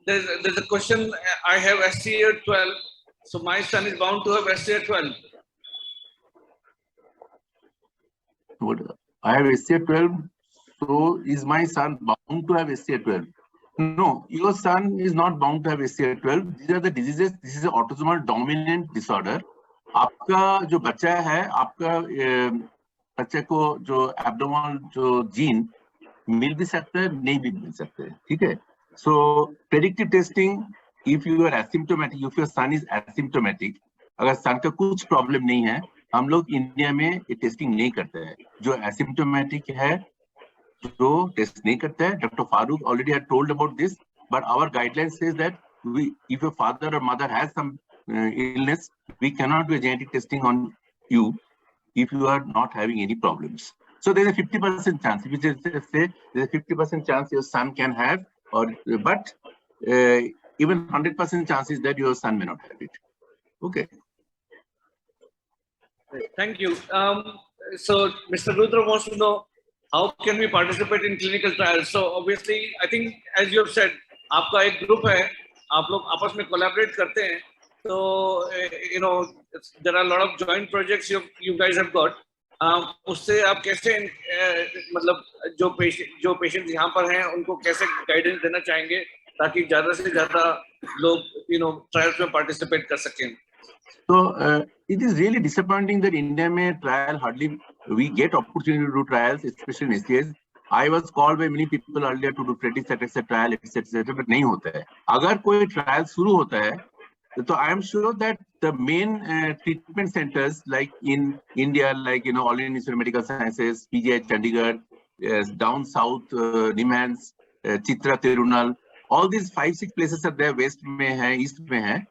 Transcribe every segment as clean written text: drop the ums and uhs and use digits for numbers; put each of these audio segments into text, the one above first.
there's a question. I have SCA 12, so my son is bound to have SCA 12. I have SCA 12, so is my son bound to have SCA 12? No, your son is not bound to have SCA 12. These are the diseases. This is an autosomal dominant disorder. आपका जो बच्चा है, आपका बच्चे को जो abdominal जो gene मिल भी सकता है, नहीं भी मिल सकता है, ठीक है? So predictive testing, if you are asymptomatic, if your son is asymptomatic, अगर सन का कुछ प्रॉब्लम नहीं है, हम लोग इंडिया में ये टेस्टिंग नहीं करते हैं. जो एसिम्प्टोमेटिक है, जो टेस्ट नहीं करता है, doctor Farooq already had told about this, but our guidelines says that if your father or mother has some illness, we cannot do a genetic testing on you if you are not having any problems. So there's a 50% chance. If you just say there's a 50% chance your son can have, but even 100% chances that your son may not have it. Okay. Thank you. So Mr. Rudra wants to know, how can we participate in clinical trials? So obviously, I think as you have said, आपका एक group है, आप लोग आपस में collaborate करते हैं. So you know, there are a lot of joint projects you guys have got. उससे आप कैसे मतलब जो patients यहाँ पर हैं उनको कैसे guidance देना चाहेंगे ताकि ज़्यादा से ज़्यादा लोग trials में participate कर सकें? So it is really disappointing that India में trial hardly we get opportunity to do trials, especially in SCAs. I was called by many people earlier to do predictive Ataxia trial, etc. But नहीं होता है. अगर कोई trial शुरू होता है, so I am sure that the main treatment centers like in India, like All Indian Institute of Medical Sciences, PGI Chandigarh, down south, Nimans, Chitra Tirunal, all these 5-6 places are there. West में है, east में है.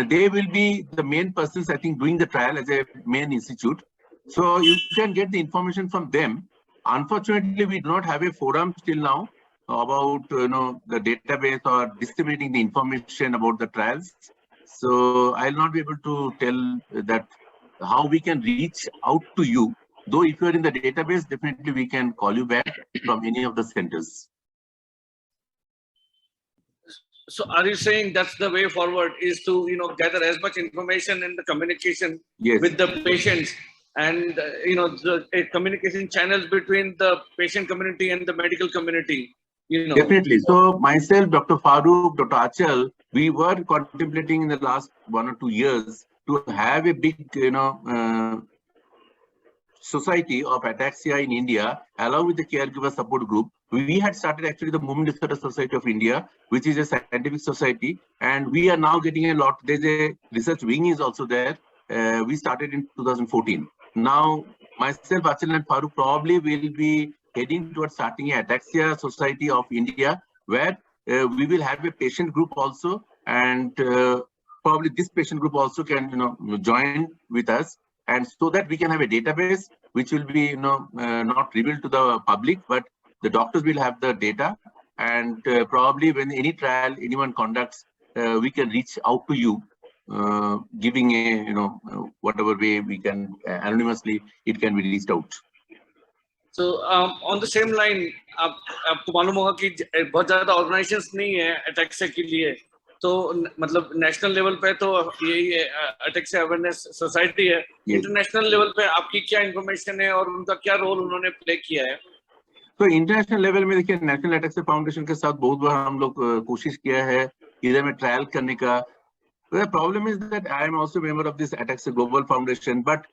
They will be the main persons, I think, doing the trial as a main institute. So you can get the information from them. Unfortunately, we do not have a forum till now about the database or disseminating the information about the trials. So I'll not be able to tell that how we can reach out to you. Though if you are in the database, definitely we can call you back from any of the centers. So are you saying that's the way forward, is to gather as much information in the communication with the patients, and the communication channels between the patient community and the medical community? Definitely. So myself, Dr. Farooq, Dr. Achal, we were contemplating in the last 1 or 2 years to have a big society of ataxia in India, along with the caregiver support group. We had started actually the Movement Disorder Society of India, which is a scientific society, and we are now getting a lot. There's a research wing is also there. We started in 2014. Now, myself, Achal and Farooq probably will be heading towards starting a Ataxia Society of India, where we will have a patient group also, and probably this patient group also can join with us, and so that we can have a database which will be not revealed to the public, but the doctors will have the data, and probably when any trial anyone conducts, we can reach out to you, giving a whatever way we can anonymously, it can be reached out. So on the same line, आपको मालूम होगा कि बहुत ज़्यादा organizations नहीं है Ataxia के लिए, तो मतलब national level पे तो यही Ataxia Awareness Society है. International level पे आपकी क्या information है और उनका क्या role उन्होंने play किया है? तो इंटरनेशनल लेवल में देखिए, नेशनल एटैक्सिया फाउंडेशन के साथ बहुत बार हम लोग कोशिश किया है इधर में ट्रायल करने का. The problem is that I am also a member of this Ataxia Global Foundation, but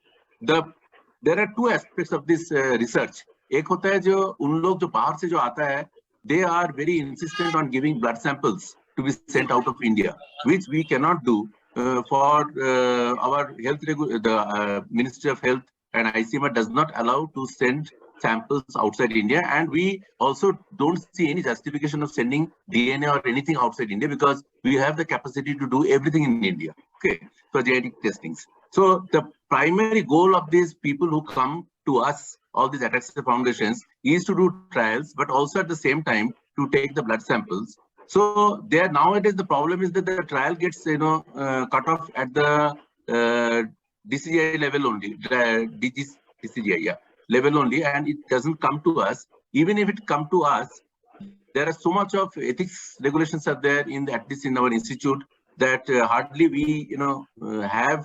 there are two aspects of this research. एक होता है जो उन लोग जो बाहर से जो आता है, they are very insistent on giving blood samples to be sent out of India, which we cannot do for our health. The Ministry of Health and ICMR does not allow to send samples outside India, and we also don't see any justification of sending DNA or anything outside India because we have the capacity to do everything in India, okay, for genetic testings. So the primary goal of these people who come to us, all these Ataxia foundations, is to do trials, but also at the same time to take the blood samples. So there nowadays the problem is that the trial gets cut off at the DCGI level only, DCGI level only, and it doesn't come to us. Even if it come to us, there are so much of ethics regulations are there at least in our institute that hardly we have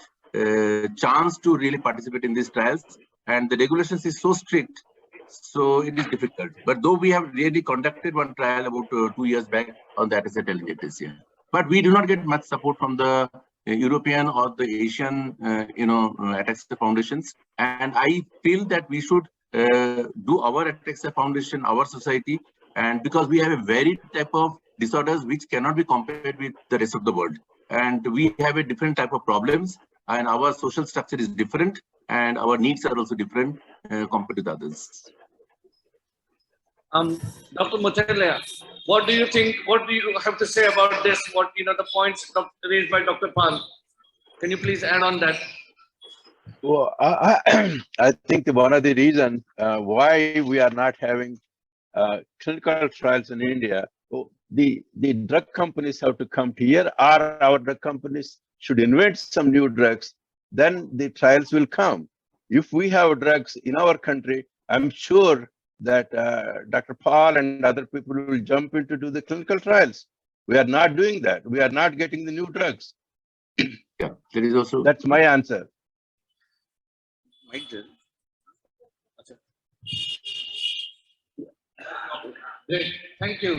chance to really participate in these trials, and the regulations is so strict, so it is difficult. But though we have really conducted one trial about 2 years back on the Ataxia telangiectasia, but we do not get much support from the European or the Asian, Ataxia foundations. And I feel that we should do our Ataxia Foundation, our society, and because we have a varied type of disorders which cannot be compared with the rest of the world. And we have a different type of problems, and our social structure is different, and our needs are also different compared to the others. Dr. Muthalia, what do you think? What do you have to say about this? What the points raised by Dr. Pal? Can you please add on that? Well, I think one of the reasons why we are not having clinical trials in India, the drug companies have to come here, or our drug companies should invent some new drugs, then the trials will come. If we have drugs in our country, I'm sure that Dr. Paul and other people will jump into do the clinical trials. We are not doing that. We are not getting the new drugs. Yeah, there is also. That's my answer. Great, thank you.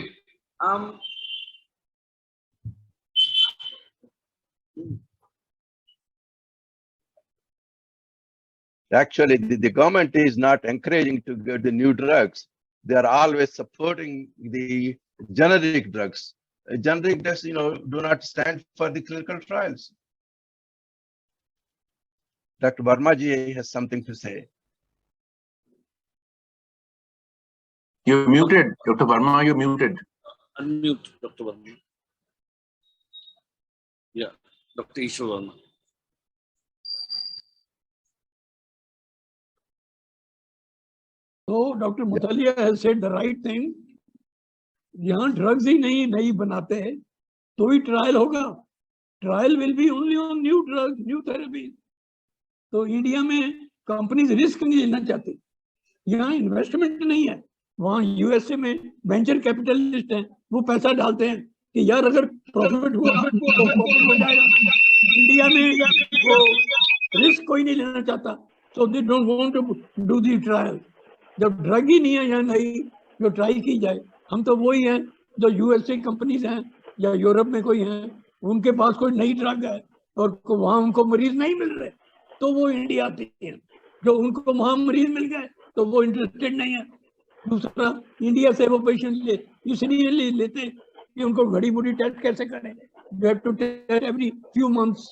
Actually, the government is not encouraging to get the new drugs. They are always supporting the generic drugs. Generic drugs, do not stand for the clinical trials. Dr. Verma has something to say. You're muted, Dr. Verma, you're muted. Unmute, Dr. Verma. Yeah, Dr. Ishwar Verma. So Dr. Muthalia has said the right thing. यहाँ drugs ही नहीं बनाते तो ही trial होगा. Trial will be only on new drugs, new therapy. तो India में companies risk नहीं लेना चाहती. यहाँ इन्वेस्टमेंट नहीं है. वहाँ यूएसए में वेंचर कैपिटलिस्ट हैं, वो पैसा डालते हैं कि यार अगर प्रॉफिट हुआ तो प्रॉफिट हो जाएगा. इंडिया में वो रिस्क कोई नहीं लेना चाहता, so they don't want to do the trial. जब ड्रग ही नहीं है यहाँ नहीं जो ट्राई की जाए. हम तो वही हैं जो यूएसए कंपनीज हैं या यूरोप में कोई हैं, उनके पास कोई नई ड्रग है और वहाँ उनको मरीज नहीं मिल रहे तो वो इंडिया आती हैं. जो उनको वहाँ मरीज मिल गए तो वो इंटरेस्टेड नहीं है. दूसरा, इंडिया से वो पेशेंट इसलिए लेते कि उनको घड़ी बुड़ी टेस्ट कैसे करें. You have to test every few months.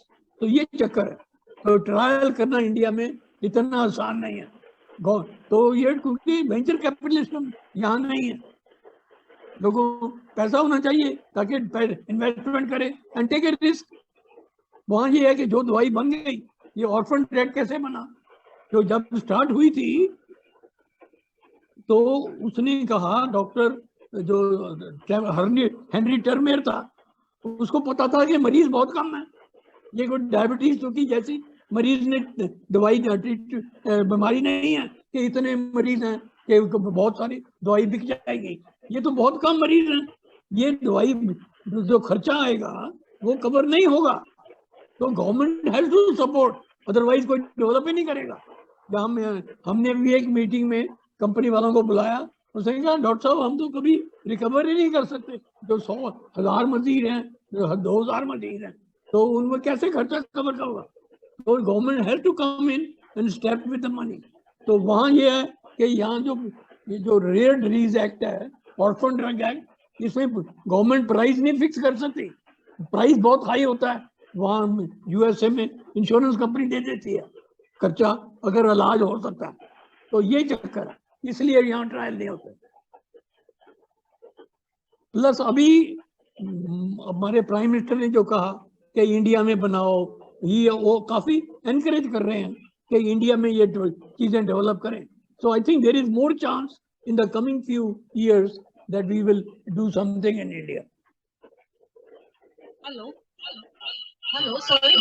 तो ये चक्कर है. तो ट्रायल करना इंडिया में इतना आसान नहीं है. तो ये क्योंकि वेंचर कैपिटलिज्म यहाँ नहीं है. लोगों को पैसा होना चाहिए ताकि इन्वेस्टमेंट करे एंड टेक ए रिस्क. वहाँ ये है कि जो दवाई बन गई, ये ऑर्फन ड्रग कैसे बना. जो जब स्टार्ट हुई थी तो उसने कहा, डॉक्टर जो हेनरी टर्मेर था, उसको पता था कि मरीज बहुत कम है. ये कोई डायबिटीज तो की जैसी मरीज ने दवाई बीमारी नहीं है कि इतने मरीज हैं कि बहुत सारी दवाई बिक जाएगी. ये तो बहुत कम मरीज हैं. ये दवाई जो खर्चा आएगा वो कवर नहीं होगा. तो government has to support, otherwise कोई डेवलप ही नहीं करेगा. हमने भी एक मीटिंग में कंपनी वालों को बुलाया. उसने कहा डॉक्टर साहब हम तो कभी रिकवर ही नहीं कर सकते. जो 100,000 मरीज हैं, जो 2,000 मरीज हैं, तो उनमें कैसे खर्चा कवर होगा. तो government has to come in and step with the money. तो वहाँ ये है कि यहाँ जो रेयर डिजीज एक्ट है, ऑर्फन ड्रग एक्ट, इसमें गवर्नमेंट प्राइस नहीं फिक्स कर सकती. प्राइस बहुत हाई होता है. वहाँ यूएसए में इंश्योरेंस कंपनी दे देती है खर्चा अगर इलाज हो सकता है. तो ये चक्कर है, इसलिए यहाँ ट्रायल नहीं होते. प्लस अभी हमारे प्राइम मिनिस्टर ने जो कहा कि इंडिया में बनाओ, ये वो काफी एनकरेज कर रहे हैं कि इंडिया में ये चीजें डेवलप करें. So I think there is more chance in the coming few years that we will do something in India. Hello sorry.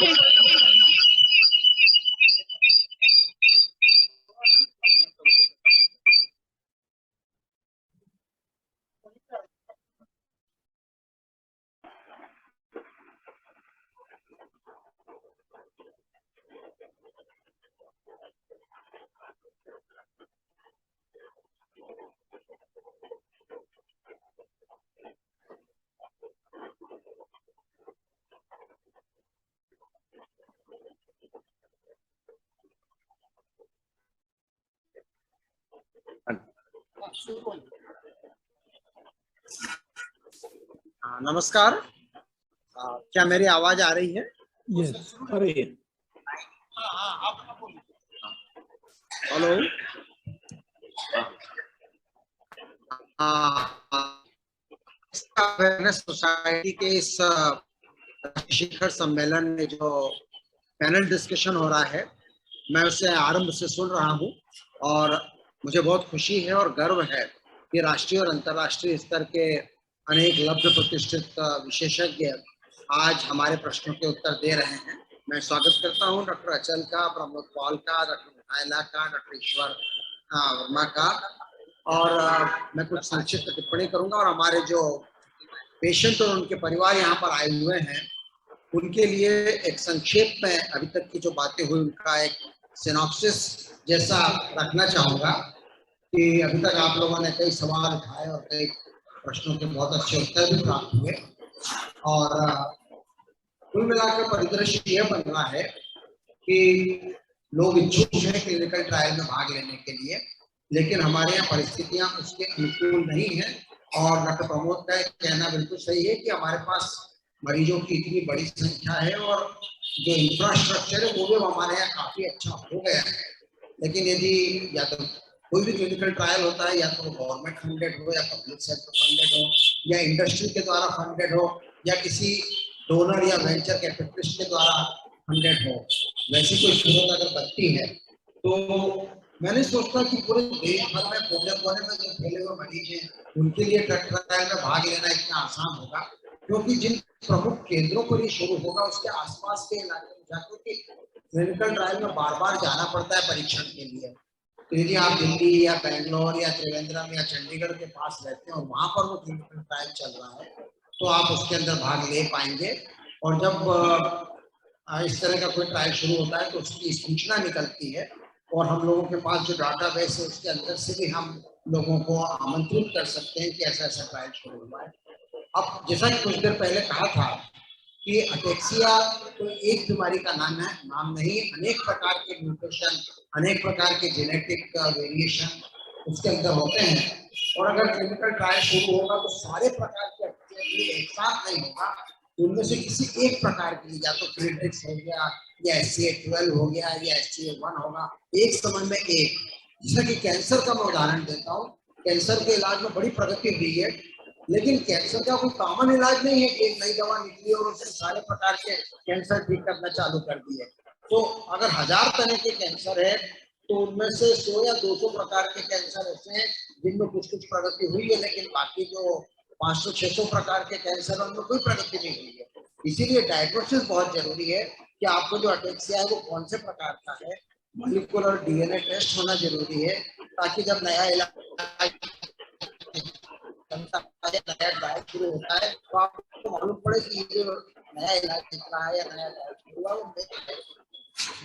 नमस्कार। क्या मेरी आवाज आ रही है? यस, अरे हेलो। अवेयरनेस सोसाइटी के इस शिखर सम्मेलन में जो पैनल डिस्कशन हो रहा है, मैं उसे आरंभ से सुन रहा हूं और मुझे बहुत खुशी है और गर्व है कि राष्ट्रीय और अंतर्राष्ट्रीय स्तर के अनेक लब्ध प्रतिष्ठित विशेषज्ञ आज हमारे प्रश्नों के उत्तर दे रहे हैं। मैं स्वागत करता हूं डॉक्टर अचल का, प्रमोद पॉल का, डॉक्टर मिठाइला का, डॉक्टर ईश्वर वर्मा का, और मैं कुछ संक्षिप्त टिप्पणी करूंगा और हमारे जो पेशेंट और उनके परिवार यहाँ पर आए हुए हैं उनके लिए एक संक्षेप में अभी तक की जो बातें हुई उनका एक सिनॉप्सिस जैसा रखना चाहूंगा कि अभी तक आप लोगों ने कई सवाल उठाए और कई प्रश्नों के बहुत अच्छे उत्तर भी प्राप्त हुए और कुल मिलाकर परिदृश्य यह बन रहा है कि लोग इच्छुक हैं क्लिनिकल ट्रायल में भाग लेने के लिए, लेकिन हमारे यहाँ परिस्थितियां उसके अनुकूल नहीं है। और डॉक्टर प्रमोद का कहना बिल्कुल सही है कि हमारे पास मरीजों की इतनी बड़ी संख्या है और जो इंफ्रास्ट्रक्चर है वो भी हमारे यहाँ काफी अच्छा हो गया है, लेकिन यदि या तो कोई भी क्लिनिकल ट्रायल होता है या तो गवर्नमेंट फंडेड हो या पब्लिक सेक्टर फंडेड हो या इंडस्ट्री के द्वारा फंडेड हो या किसी डोनर या वेंचर कैपिटलिस्ट के द्वारा फंडेड हो, वैसी कोई सूरत अगर बनती है तो मैं नहीं सोचता कि पूरे देश भर में कोने कोने में जो फैले हुए मरीज हैं उनके लिए ट्रायल में भाग लेना इतना आसान होगा, क्योंकि जिन प्रमुख केंद्रों पर ये शुरू होगा उसके आसपास के इलाके में जाकर के क्लिनिकल ट्रायल में बार बार जाना पड़ता है परीक्षण के लिए। तो यदि आप दिल्ली या बेंगलोर या त्रिवेंद्रम या चंडीगढ़ के पास रहते हैं और वहां पर वो क्लिनिकल ट्रायल चल रहा है तो आप उसके अंदर भाग ले पाएंगे। और जब इस तरह का कोई ट्रायल शुरू होता है तो उसकी सूचना निकलती है और हम लोगों के पास जो डाटाबेस है उसके अंदर से भी हम लोगों को आमंत्रित कर सकते हैं कि ऐसा ऐसा ट्रायल शुरू हुआ है। अब जैसा कि कुछ देर पहले कहा था कि अटेक्सिया तो एक बीमारी का नाम नहीं, अनेक प्रकार के म्यूटेशन, अनेक प्रकार के जेनेटिक वेरिएशन उसके अंदर होते हैं और अगर क्लिनिकल ट्रायल शुरू होगा तो सारे प्रकार के अटेक्सिया एक साथ नहीं होगा, उनमें से किसी एक प्रकार की या तो फ्रीड्रिक्स हो गया या SCA12 हो गया या SCA1 होगा, एक समय में एक। जैसा कि कैंसर का मैं उदाहरण देता हूँ, कैंसर के इलाज में बड़ी प्रगति हुई है, लेकिन कैंसर का कोई कॉमन इलाज नहीं है कि एक नई दवा निकली और उससे सारे प्रकार के कैंसर ठीक करना चालू कर दिए। तो अगर 1000 तरह के कैंसर है तो उनमें से 100 या 200 प्रकार के कैंसर ऐसे हैं जिनमें कुछ कुछ प्रगति हुई है, लेकिन बाकी जो 500-600 प्रकार के कैंसर उनमें कोई प्रगति नहीं हुई है। इसीलिए डायग्नोसिस बहुत जरूरी है कि आपको जो अटेक्सिया है वो कौन से प्रकार का है, मॉलिक्यूलर DNA टेस्ट होना जरूरी है ताकि जब नया इलाज नया ट्रायल शुरू होता है तो आपको मालूम पड़े कि ये जो नया इलाज निकला है या नया ट्रायल शुरू हुआ वो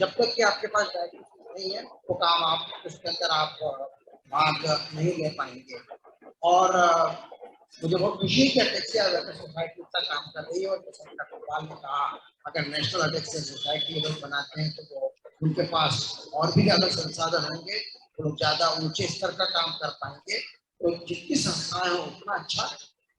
जब तक कि आपके पास डायग्नोसिस नहीं है वो काम आप उसके अंदर आप भाग नहीं ले पाएंगे। और मुझे बहुत खुशी है कि अटेक्सिया अवेयरनेस सोसाइटी इतना काम कर रही है और जैसा कि डॉक्टर पाल ने कहा अगर नेशनल अटेक्सिया सोसाइटी लोग बनाते हैं तो वो उनके पास और भी ज्यादा संसाधन होंगे, वो लोग ज्यादा ऊंचे स्तर का काम कर पाएंगे। तो जितनी संस्थाएं हो उतना अच्छा।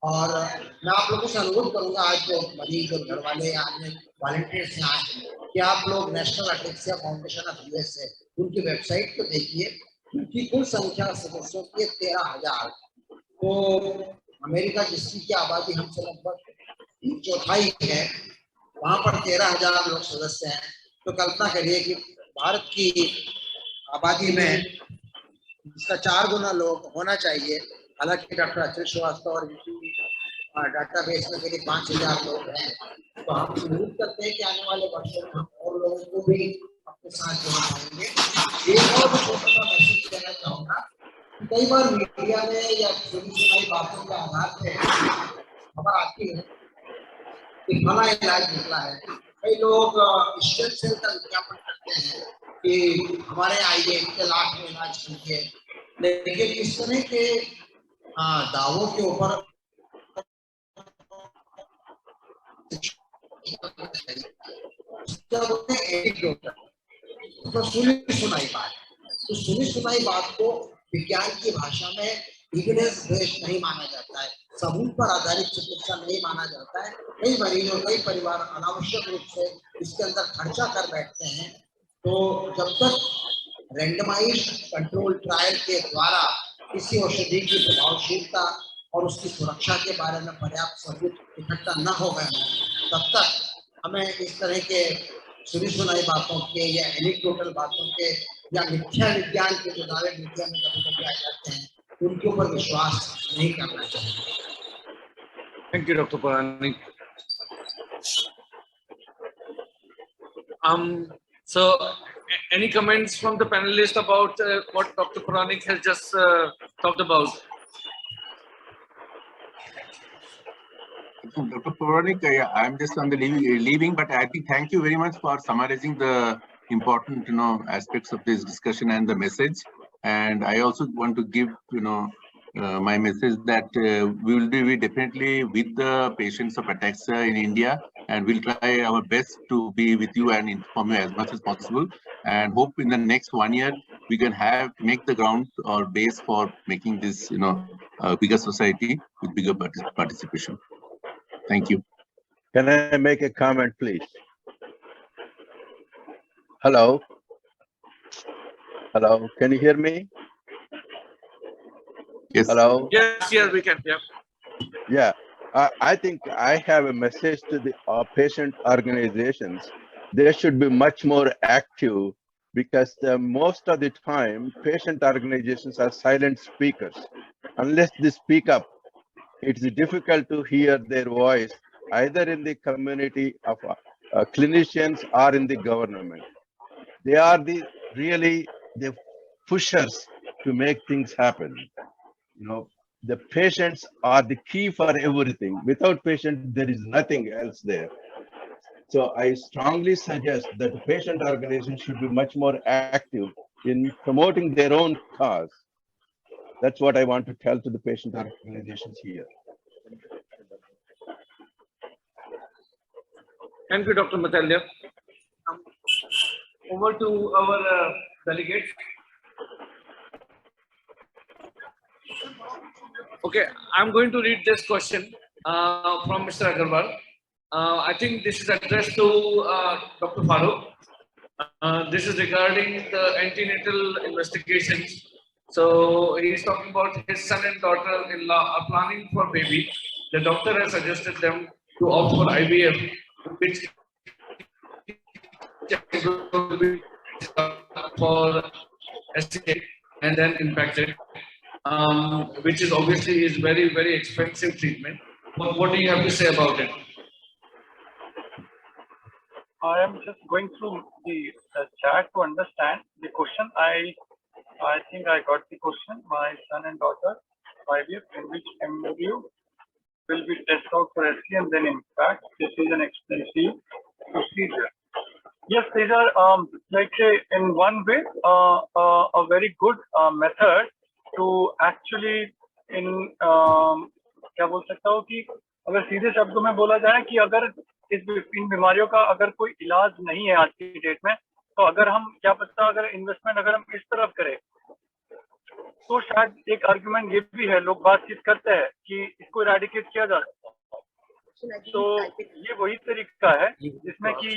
और मैं आप लोगों से अनुरोध करूंगा आज जो मरीज और घर वाले आने वॉलंटियर्स यहाँ आए कि आप लोग national ataxia foundation of USA उनकी वेबसाइट को देखिए, उनकी कुल संख्या सदस्यों की 13,000। तो अमेरिका जिसकी आबादी हमसे लगभग 1/4 है, वहां पर 13,000 लोग सदस्य हैं। तो कल्पना करिए कि भारत की आबादी में इसका 4 गुना लोग होना चाहिए। हालांकि डॉक्टर अचल श्रीवास्तव और इनकी डाटाबेस में करीब 5,000 लोग हैं। तो हम उम्मीद करते हैं कि आने वाले वर्षों में और लोगों को भी अपने साथ जोड़ पाएंगे। एक और छोटा सा मैसेज देना चाहूंगा, कई बार मीडिया में या सुनी सुनाई बातों के आधार पे खबर आती है कि फला इलाज निकला है। कई लोग स्टेम सेल का विज्ञापन करते हैं कि हमारे आईवीएफ के लाख में इलाज कीजिए, लेकिन इस तरह के दावों के ऊपर तो सुनी सुनाई बात, तो सुनी सुनाई बात को विज्ञान की भाषा में एविडेंस बेस्ड नहीं माना जाता है, सबूत पर आधारित चिकित्सा नहीं माना जाता है। कई मरीजों, कई परिवार अनावश्यक रूप से इसके अंदर खर्चा कर बैठते हैं। तो जब तक रैंडमाइज्ड कंट्रोल ट्रायल के द्वारा किसी औषधि की प्रभावशीलता और उसकी सुरक्षा के बारे में पर्याप्त सबूत इकट्ठा न हो गए, तब तक हमें इस तरह के सुनी सुनाई बातों के या एनेक्डोटल बातों के या मिथ्या विज्ञान के जो दावे मीडिया में कभी कभी आ जाते हैं, उनके ऊपर विश्वास नहीं करना चाहिए। Thank you doctor Puranik. So any comments from the panelists about what Dr. Puranik has just talked about? Dr. Puranik, I'm just on the leaving, but I think thank you very much for summarizing the important, aspects of this discussion and the message. And I also want to give, my message that we will be definitely with the patients of Ataxia in India, and we'll try our best to be with you and inform you as much as possible. And hope in the next 1 year we can make the ground or base for making this, bigger society with bigger participation. Thank you. Can I make a comment, please? Hello? Hello, can you hear me? Yes. Hello? Yes, we can. Yeah. Yeah, I think I have a message to the patient organizations. They should be much more active, because most of the time, patient organizations are silent speakers. Unless they speak up, it's difficult to hear their voice, either in the community of clinicians or in the government. They are really the pushers to make things happen. The patients are the key for everything. Without patients, there is nothing else there. So I strongly suggest that the patient organizations should be much more active in promoting their own cause. That's what I want to tell to the patient organizations here. Thank you, Dr. Matalya. Over to our delegates. Okay, I'm going to read this question from Mr. Agarwal. I think this is addressed to Dr. Farooq. This is regarding the antenatal investigations. So he's talking about his son and daughter-in-law are planning for baby. The doctor has suggested them to opt for IVF, which will be for SCA and then impacted, which is obviously is very, very expensive treatment. What do you have to say about it? I am just going through the chat to understand the question. I think I got the question. My son and daughter, IVF, in which embryo will be tested out for SC and then impact. This is an expensive procedure. Yes, these are like say in one way a very good method to actually in क्या बोल सकता हूँ कि अगर सीधे शब्दों में बोला जाए कि अगर इन बीमारियों का अगर कोई इलाज नहीं है आज की डेट में, तो अगर हम क्या पता अगर इन्वेस्टमेंट अगर हम इस तरफ करें तो शायद एक आर्गुमेंट ये भी है, लोग बातचीत करते हैं कि इसको इरेडिकेट किया जा सकता है। तो ये वही तरीका है जिसमें कि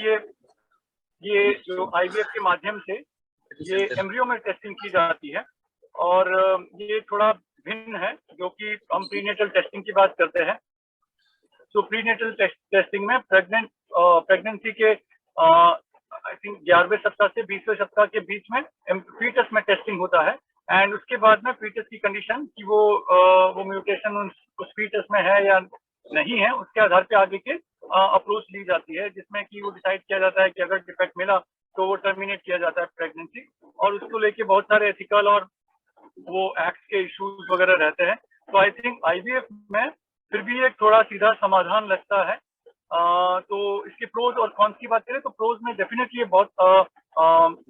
ये जो आईवीएफ के माध्यम से ये एम्ब्रियो में टेस्टिंग की जाती है, और ये थोड़ा भिन्न है जो कि हम प्रीनेटल टेस्टिंग की बात करते हैं। तो प्रीनेटल टेस्टिंग में प्रेगनेंसी के आई थिंक 11वें सप्ताह से 20वें सप्ताह के बीच में फीटस में टेस्टिंग होता है, एंड उसके बाद में फीटस की कंडीशन कि वो म्यूटेशन उस फीटस में है या नहीं है, उसके आधार पे आगे के अप्रोच ली जाती है, जिसमें कि वो डिसाइड किया जाता है कि अगर डिफेक्ट मिला तो वो टर्मिनेट किया जाता है प्रेगनेंसी, और उसको लेके बहुत सारे एथिकल और वो एक्ट के इश्यूज वगैरह रहते हैं। तो आई थिंक आईवीएफ में फिर भी एक थोड़ा सीधा समाधान लगता है। तो इसके प्रोज और कॉन्स की बात करें तो प्रोज में डेफिनेटली बहुत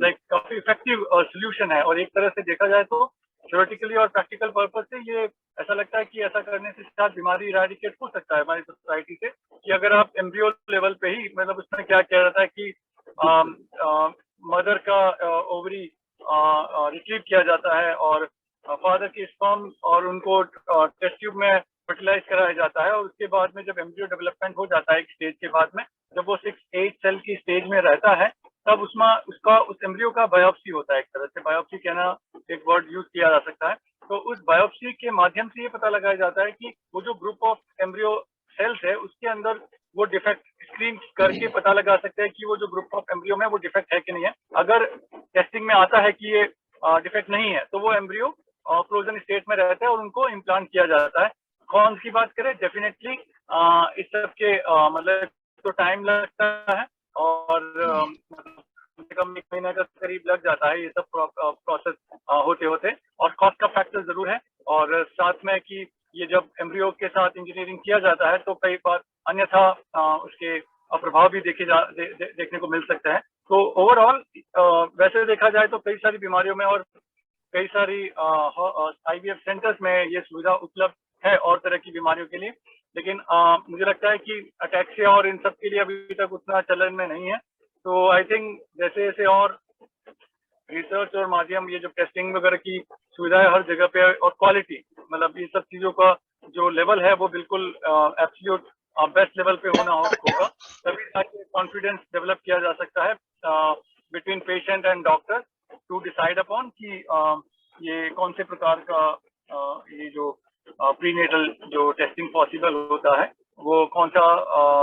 लाइक काफी इफेक्टिव सोल्यूशन है। और एक तरह से देखा जाए तो थ्योरेटिकली और प्रैक्टिकल पर्पज से ये ऐसा लगता है कि ऐसा करने से शायद बीमारी इराडिकेट हो सकता है हमारी सोसाइटी से, कि अगर आप एम्ब्रियो लेवल पे ही, मतलब उसमें क्या कह रहा था कि मदर का ओवरी रिट्रीव किया जाता है और फादर की स्पर्म और उनको टेस्ट ट्यूब में फर्टिलाइज कराया जाता है, और उसके बाद में जब एम्ब्रियो डेवलपमेंट हो जाता है एक स्टेज के बाद में, जब वो 6-8 सेल की स्टेज में रहता है, तब उस एम्ब्रियो का बायोप्सी होता है। एक तरह से बायोप्सी कहना एक वर्ड यूज किया जा सकता है। तो उस बायोप्सी के माध्यम से ये पता लगाया जाता है कि वो जो ग्रुप ऑफ एम्ब्रियो सेल्स है उसके अंदर वो डिफेक्ट स्क्रीन करके पता लगा सकते हैं कि वो जो ग्रुप ऑफ एम्ब्रियो में वो डिफेक्ट है कि नहीं है। अगर टेस्टिंग में आता है कि ये डिफेक्ट नहीं है तो वो एम्ब्रियो फ्रोजन स्टेट में रहता है और उनको इम्प्लांट किया जाता है। कौन की बात करें, डेफिनेटली इस सब के मतलब तो टाइम लगता है और कम से कम 1 महीने का करीब लग जाता है ये सब प्रोसेस होते होते, और कॉस्ट का फैक्टर जरूर है। और साथ में कि ये जब एम्ब्रियो के साथ इंजीनियरिंग किया जाता है तो कई बार अन्यथा उसके प्रभाव भी देखने को मिल सकता है। तो ओवरऑल वैसे देखा जाए तो कई सारी बीमारियों में और कई सारी IVF सेंटर्स में ये सुविधा उपलब्ध है और तरह की बीमारियों के लिए, लेकिन मुझे लगता है कि अटैक्सिया और इन सब के लिए अभी तक उतना चलन में नहीं है। तो आई थिंक जैसे जैसे और रिसर्च और माध्यम, ये जो टेस्टिंग वगैरह की सुविधा है हर जगह पे, और क्वालिटी, मतलब ये सब चीजों का जो लेवल है वो बिल्कुल एब्सोल्यूट बेस्ट लेवल पे होगा, तभी जाके कॉन्फिडेंस डेवलप किया जा सकता है between patient and doctor to decide upon कि ये कौन से प्रकार का ये जो प्रीनेटल जो टेस्टिंग पॉसिबल होता है वो कौन सा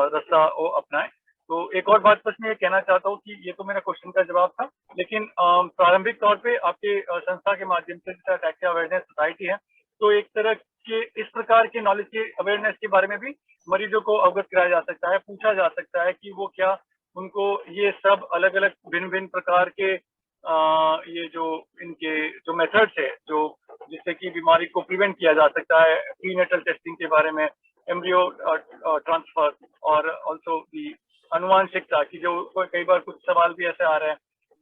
रास्ता वो अपनाए। तो एक और बात बस मैं ये कहना चाहता हूँ कि ये तो मेरा क्वेश्चन का जवाब था, लेकिन प्रारंभिक तौर पे आपके संस्था के माध्यम से जैसे अटैक्सिया अवेयरनेस सोसाइटी है, तो एक तरह के इस प्रकार के नॉलेज के अवेयरनेस के बारे में भी मरीजों को अवगत कराया जा सकता है, पूछा जा सकता है कि वो क्या उनको ये सब अलग अलग भिन्न भिन्न प्रकार के ये जो इनके जो मेथड्स है जो जिससे कि बीमारी को प्रिवेंट किया जा सकता है, प्रीनेटल टेस्टिंग के बारे में, एम्ब्रियो ट्रांसफर और ऑल्सो दी अनुवांशिकता की जो कई बार कुछ सवाल भी ऐसे आ रहे हैं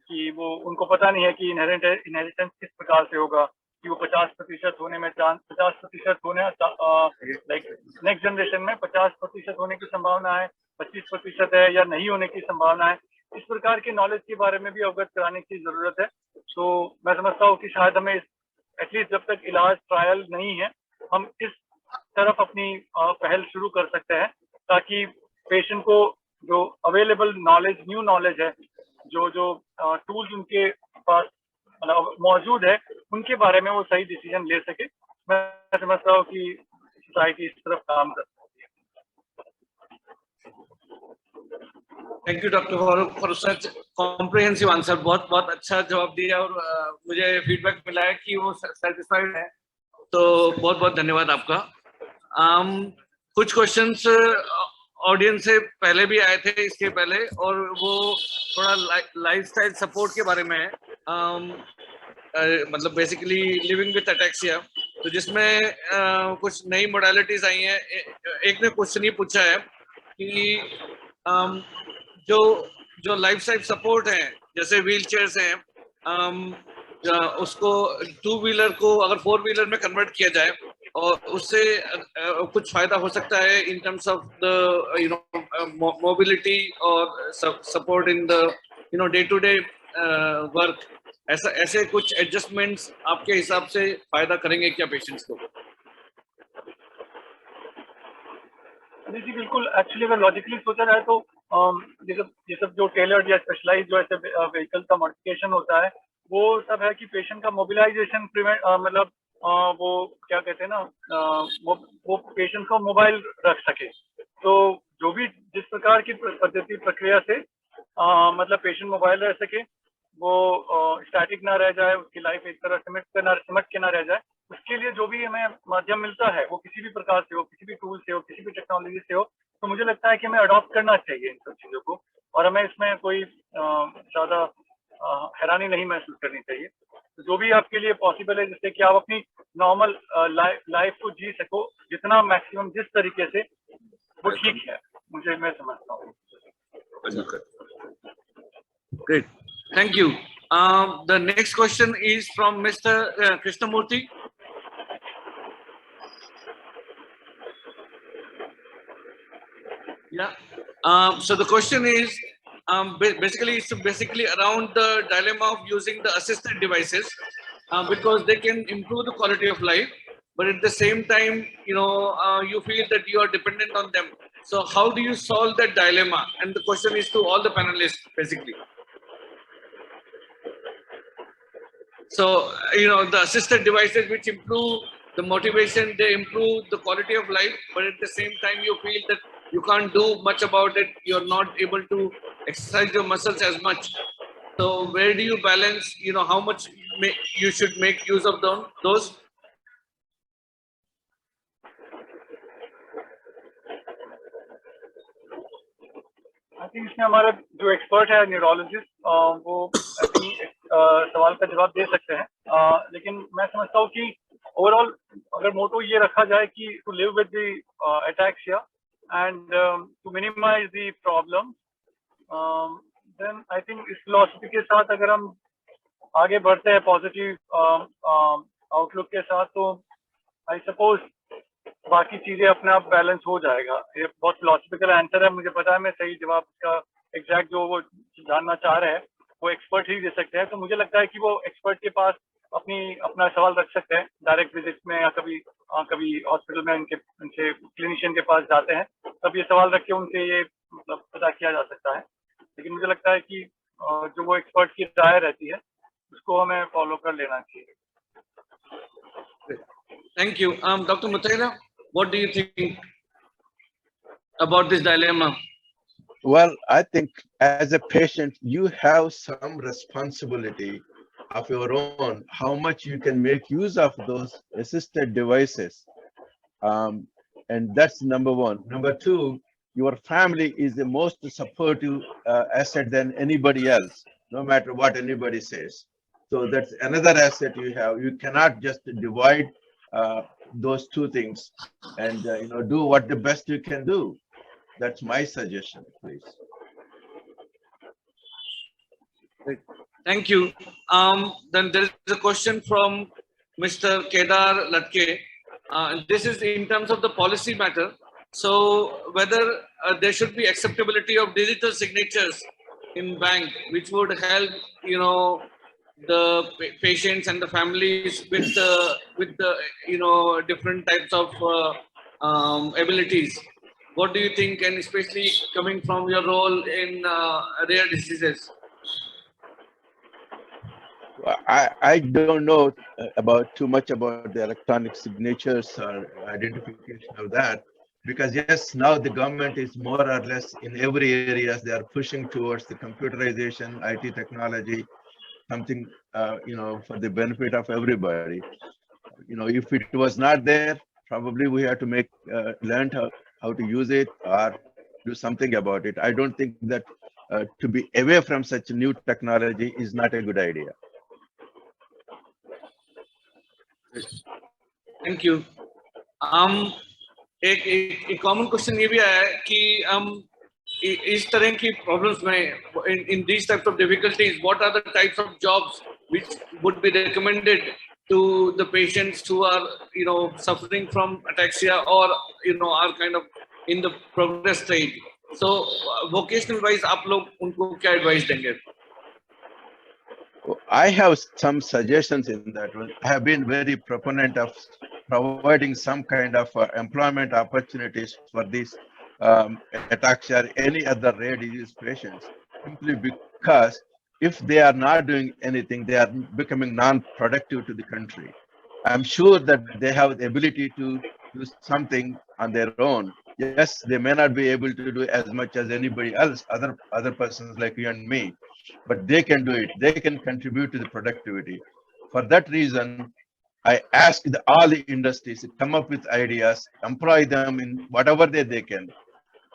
कि वो उनको पता नहीं है कि इनहेरिटेंस किस प्रकार से होगा, कि वो 50% होने में 50% होने लाइक नेक्स्ट जनरेशन में 50% होने की संभावना है, 25% है या नहीं होने की संभावना है। इस प्रकार के नॉलेज के बारे में भी अवगत कराने की जरूरत है। तो मैं समझता हूँ कि शायद हमें एटलीस्ट जब तक इलाज ट्रायल नहीं है हम इस तरफ अपनी पहल शुरू कर सकते हैं, ताकि पेशेंट को जो अवेलेबल नॉलेज, न्यू नॉलेज है, जो टूल्स उनके पास मतलब मौजूद है, उनके बारे में वो सही डिसीजन ले सके। मैं समझता हूँ कि सोसाइटी इस तरफ काम कर सकती है। Thank you doctor for such comprehensive answer. बहुत बहुत अच्छा जवाब दिया और मुझे फीडबैक मिला है कि वो सेटिस्फाइड है, तो बहुत बहुत धन्यवाद आपका। कुछ क्वेश्चंस ऑडियंस से पहले भी आए थे इसके पहले, और वो थोड़ा लाइफस्टाइल सपोर्ट के बारे में है, मतलब बेसिकली लिविंग विद अटैक्सिया, तो जिसमें कुछ नई मोडालिटीज आई हैं। एक ने क्वेश्चन ये पूछा है कि जो लाइफस्टाइल सपोर्ट है जैसे व्हील चेयर्स हैं, उसको 2 व्हीलर को अगर 4 व्हीलर में कन्वर्ट किया जाए और उससे कुछ फायदा हो सकता है in terms of the mobility और support in the day to day work. ऐसे कुछ एडजस्टमेंट्स आपके हिसाब से फायदा करेंगे क्या पेशेंट्स को? जी बिल्कुल। एक्चुअली अगर लॉजिकली सोचा जाए तो ये सब जो टेलर्ड या स्पेशलाइज्ड जो ऐसे व्हीकल का मॉडिफिकेशन होता है वो सब है कि पेशेंट का मोबिलाइजेशन मतलब वो क्या कहते हैं ना, वो पेशेंट को मोबाइल रख सके। तो जो भी जिस प्रकार की पद्धति प्रक्रिया से मतलब पेशेंट मोबाइल रह सके, वो स्टैटिक ना रह जाए, उसकी लाइफ एक तरह सिमट के ना रह जाए, उसके लिए जो भी हमें माध्यम मिलता है वो किसी भी प्रकार से हो, किसी भी टूल से हो, किसी भी टेक्नोलॉजी से हो, तो मुझे लगता है कि हमें अडॉप्ट करना चाहिए इन सब चीज़ों को, और हमें इसमें कोई ज़्यादा हैरानी नहीं महसूस करनी चाहिए। तो जो भी आपके लिए पॉसिबल है जिससे कि आप अपनी नॉर्मल लाइफ को जी सको जितना मैक्सिमम जिस तरीके से, वो ठीक है, मैं समझता हूँ। Great, thank you. The next question is from Mr. Krishnamurthy. Yeah. So the question is, basically, it's basically around the dilemma of using the assisted devices because they can improve the quality of life, but at the same time, you feel that you are dependent on them. So how do you solve that dilemma? And the question is to all the panelists, basically. So, the assisted devices which improve the motivation, they improve the quality of life, but at the same time, you feel that you can't do much about it. You're not able to exercise your muscles as much. So, where do you balance, how much you should make use of those? I think इसमें हमारा जो expert है neurologist वो I think सवाल का जवाब दे सकते हैं, लेकिन मैं समझता हूँ कि ओवरऑल अगर मोटो ये रखा जाए कि to live with the ataxia and to minimise the problem, then I think इस फिलॉसफी के साथ अगर हम आगे बढ़ते हैं पॉजिटिव आउटलुक के साथ, तो आई सपोज बाकी चीजें अपने आप बैलेंस हो जाएगा. ये बहुत फिलोसफिकल आंसर है, मुझे पता है मैं सही जवाब का एग्जैक्ट जो वो जानना चाह रहे हैं वो एक्सपर्ट ही दे सकते हैं. तो मुझे लगता है कि वो एक्सपर्ट के पास अपना सवाल रख सकते हैं डायरेक्ट विजिट में, या कभी हॉस्पिटल में उनके क्लिनिशियन के पास जाते हैं तब ये सवाल रख के उनसे ये मतलब पता किया जा सकता है. लेकिन मुझे लगता है कि जो वो एक्सपर्ट की राय रहती है उसको हमें फॉलो कर लेना चाहिए. Thank you. Dr. Muthaila, what do you think about this dilemma? Well, I think as a patient, you have some responsibility of your own, how much you can make use of those assisted devices. And that's number one. Number two, your family is the most supportive asset than anybody else, no matter what anybody says. So that's another asset you have. You cannot just divide those two things and do what the best you can do. That's my suggestion, please. Thank you. Then there is a question from Mr. Kedar Latke. This is in terms of the policy matter. So whether there should be acceptability of digital signatures in bank, which would help, the patients and the families with the different types of abilities. What do you think, and especially coming from your role in rare diseases? I don't know about too much about the electronic signatures or identification of that, because yes, now the government is more or less in every area they are pushing towards the computerization, IT technology, something for the benefit of everybody. If it was not there, probably we have to learn how to use it or do something about it. I don't think that to be away from such new technology is not a good idea. Thank you. एक common question ये भी आया है कि इस तरह की problems में in these types of difficulties, what are the types of jobs which would be recommended to the patients who are suffering from ataxia or are kind of in the progress stage? So vocational wise आप लोग उनको क्या advice देंगे? I have some suggestions in that one. I have been very proponent of providing some kind of employment opportunities for these ataxia or any other rare disease patients, simply because if they are not doing anything, they are becoming non-productive to the country. I'm sure that they have the ability to do something on their own. Yes, they may not be able to do as much as anybody else, other persons like you and me, but they can do it. They can contribute to the productivity. For that reason, I ask all the industries to come up with ideas, employ them in whatever they can.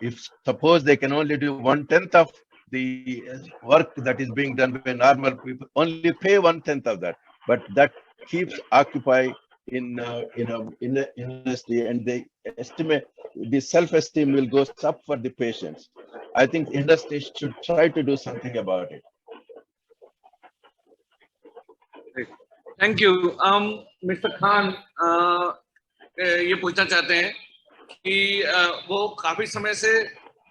If suppose they can only do 1/10 of the work that is being done by normal people, only pay 1/10 of that, but that keeps occupy in the industry, and they estimate the self-esteem will go up for the patients. I think industry should try to do something about it. Thank you. Mister Khan ये पूछना चाहते हैं कि वो काफी समय से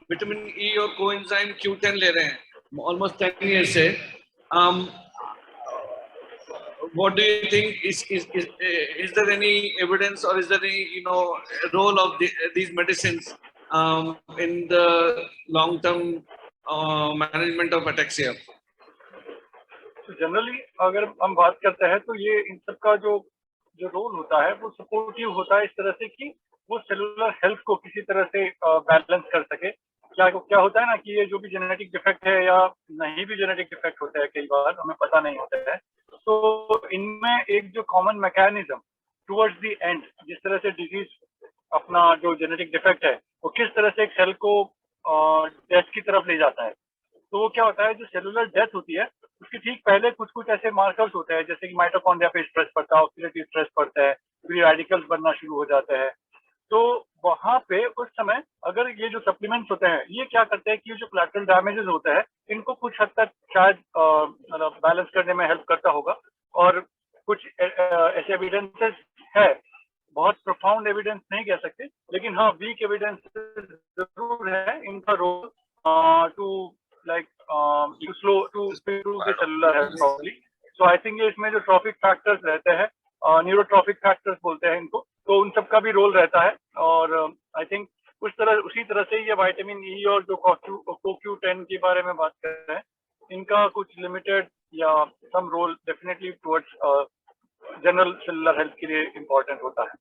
vitamin E और कोएंजाइम Q10 ले रहे हैं, ऑलमोस्ट 10 years से। What do you think is there any evidence or is there any role of these medicines in the long term management of ataxia? तो जनरली अगर हम बात करते हैं तो ये इन सब का जो जो रोल होता है वो सपोर्टिव होता है, इस तरह से कि वो सेलुलर हेल्थ को किसी तरह से बैलेंस कर सके। क्या होता है ना कि ये जो भी जेनेटिक डिफेक्ट है या नहीं भी जेनेटिक डिफेक्ट होता है, कई बार हमें पता नहीं होता है, तो इनमें एक जो common mechanism towards the end, जिस तरह से डिजीज अपना जो जेनेटिक डिफेक्ट है वो किस तरह से एक सेल को डेथ की तरफ ले जाता है, तो वो क्या होता है, जो सेलुलर डेथ होती है उसके ठीक पहले कुछ कुछ ऐसे मार्कर्स होते हैं, जैसे कि माइटोकॉन्ड्रिया पे स्ट्रेस पड़ता है, ऑक्सीडेटिव स्ट्रेस पड़ता है, फ्री रेडिकल्स बनना शुरू हो जाते हैं। तो वहां पे उस समय अगर ये जो सप्लीमेंट्स होते हैं ये क्या करते हैं कि जो कोलैटरल डैमेजेस होते हैं इनको कुछ हद तक शायद मतलब बैलेंस करने में हेल्प करता होगा। और कुछ ऐसे एविडेंसेस है, बहुत प्रोफाउंड एविडेंस नहीं कह सकते, लेकिन हाँ वीक एविडेंस जरूर है इनका role to like to slow to improve the cellular health probably. So I think ये इसमें जो ट्रॉफिक फैक्टर्स रहते हैं, न्यूरोट्रॉफिक फैक्टर्स बोलते हैं इनको, तो उन सब का भी रोल रहता है। और आई थिंक उसी तरह से ये विटामिन ई और जो CoQ10 के बारे में बात कर रहे हैं, इनका कुछ लिमिटेड या some role definitely towards general cellular health के लिए इम्पोर्टेंट होता है।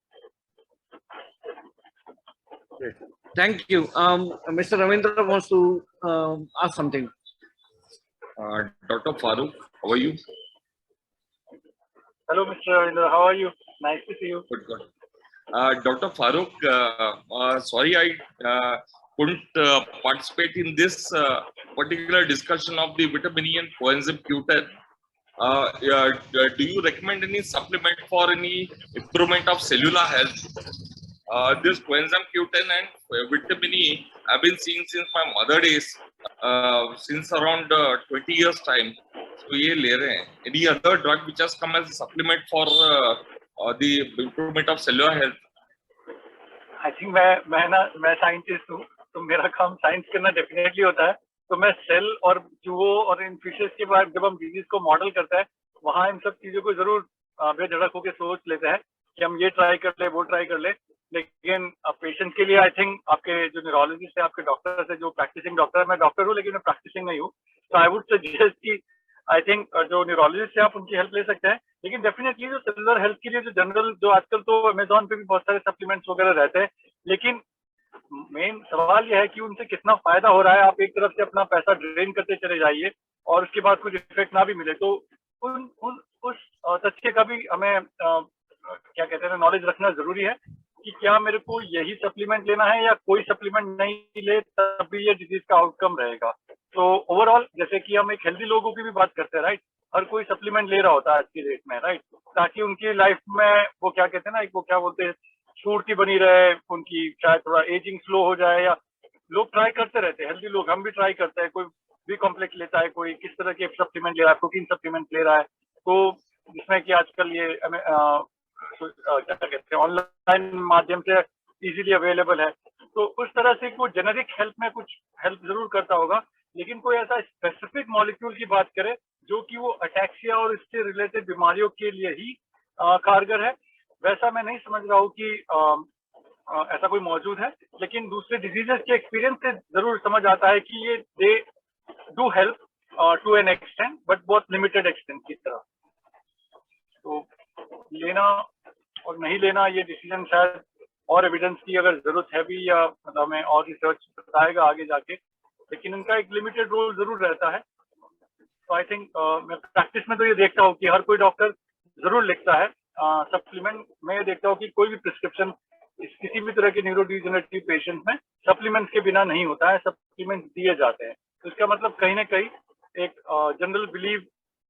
Thank you. Mr. Ravindra wants to ask something. Dr. Farooq, how are you? Hello, Mr. Ravindra. How are you? Nice to see you. Good, good. Dr. Farooq, sorry I couldn't participate in this particular discussion of the vitamin E and coenzyme Q10. Do you recommend any supplement for any improvement of cellular health? This coenzyme Q10 and vitamin E I've been seeing since my mother days, since around 20 years time. So ये ले रहे हैं. Any other drug which has come as a supplement for the improvement of cellular health? I think मैं scientist हूँ, तो मेरा काम science करना डेफिनेटली होता है। तो मैं सेल और चूहों और इन फिशेस के बाद जब हम डिजीज को मॉडल करते हैं, वहाँ इन सब चीजों को जरूर बेधड़क होकर सोच लेते हैं कि हम ये ट्राई कर ले, वो ट्राई कर ले। लेकिन पेशेंट के लिए आई थिंक आपके जो न्यूरोलॉजिस्ट है, आपके डॉक्टर है, जो प्रैक्टिसिंग डॉक्टर है, मैं डॉक्टर हूँ लेकिन मैं प्रैक्टिसिंग नहीं हूँ, तो आई वुड सजेस्ट कि आई थिंक जो न्यूरोलॉजिस्ट है आप उनकी हेल्प ले सकते हैं। लेकिन डेफिनेटली जो सेलुलर हेल्थ के लिए जो जनरल, जो आजकल तो अमेजोन पे भी बहुत सारे सप्लीमेंट्स वगैरह रहते हैं, लेकिन मेन सवाल यह है कि उनसे कितना फायदा हो रहा है। आप एक तरफ से अपना पैसा ड्रेन करते चले जाइए और उसके बाद कुछ इफेक्ट ना भी मिले, तो उस तथ्य का भी हमें क्या कहते हैं नॉलेज रखना जरूरी है कि क्या मेरे को यही सप्लीमेंट लेना है या कोई सप्लीमेंट नहीं ले तब भी ये डिजीज का आउटकम रहेगा। तो ओवरऑल जैसे कि हम एक हेल्दी लोगों की भी बात करते हैं, राइट, हर कोई सप्लीमेंट ले रहा होता है आज की डेट में, राइट, ताकि उनकी लाइफ में वो क्या कहते हैं ना, वो क्या बोलते हैं, स्फूर्ति बनी रहे, उनकी शायद थोड़ा एजिंग स्लो हो जाए, या लोग ट्राई करते रहते हैं, हेल्दी लोग, हम भी ट्राई करते हैं, कोई बी कॉम्प्लेक्स लेता है, कोई किस तरह के सप्लीमेंट ले रहा है, प्रोटीन सप्लीमेंट ले रहा है, तो जिसमें कि आजकल ये क्या कहते हैं ऑनलाइन माध्यम से इजीली अवेलेबल है, तो उस तरह से वो जेनेरिक हेल्थ में कुछ हेल्प जरूर करता होगा। लेकिन कोई ऐसा स्पेसिफिक मॉलिक्यूल की बात करे जो कि वो अटैक्सिया और इससे रिलेटेड बीमारियों के लिए ही कारगर है, वैसा मैं नहीं समझ रहा हूँ कि ऐसा कोई मौजूद है। लेकिन दूसरे डिजीजेस के एक्सपीरियंस से जरूर समझ आता है कि ये they do help to an extent, but बहुत लिमिटेड एक्सटेंट की तरह। तो लेना और नहीं लेना ये डिसीजन शायद और एविडेंस की अगर जरूरत है भी, या मतलब हमें और रिसर्च बताएगा आगे जाके, लेकिन इनका एक लिमिटेड रोल जरूर रहता है। तो आई थिंक मैं प्रैक्टिस में तो ये देखता हूँ कि हर कोई डॉक्टर जरूर लिखता है सप्लीमेंट। मैं ये देखता हूँ कि कोई भी प्रिस्क्रिप्शन किसी भी तरह के न्यूरोडिजेनरेटिव पेशेंट में सप्लीमेंट के बिना नहीं होता है, सप्लीमेंट दिए जाते हैं। तो इसका मतलब कहीं ना कहीं एक जनरल बिलीव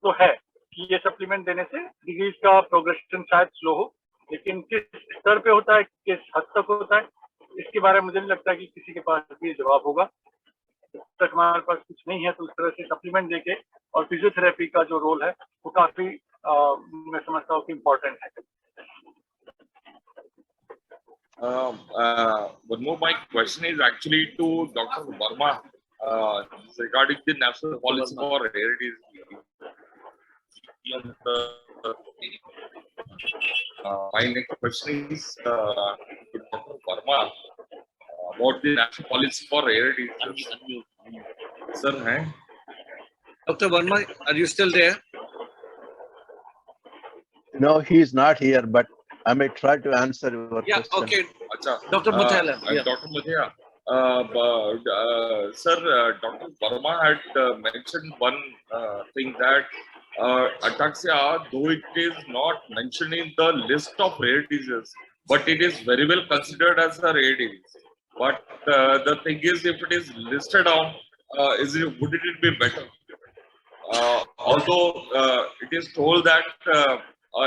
तो है कि ये सप्लीमेंट देने से डिजीज का प्रोग्रेशन शायद स्लो हो, लेकिन किस स्तर पे होता है, किस हद तक होता है, इसके बारे में मुझे नहीं लगता कि किसी के पास भी जवाब होगा। जब तक हमारे पास कुछ नहीं है तो उस तरह से सप्लीमेंट देके और फिजियोथेरेपी का जो रोल है वो काफी मैं समझता हूँ कि इम्पोर्टेंट है। One more, my question is actually to Dr. Verma regarding the national policy for rare disease. My next question is to Dr. Verma about the national policy for rare diseases. Sir, हैं? Dr. Verma, are you still there? No, he is not here, but I may try to answer your Yeah, question. okay. Acha, Dr. Muthala, yeah. Dr. Muthala, sir, Dr. Verma had mentioned one thing that ataxia, though it is not mentioned in the list of rare diseases, but it is very well considered as a rare disease. But the thing is, if it is listed on, wouldn't it be better? Although it is told that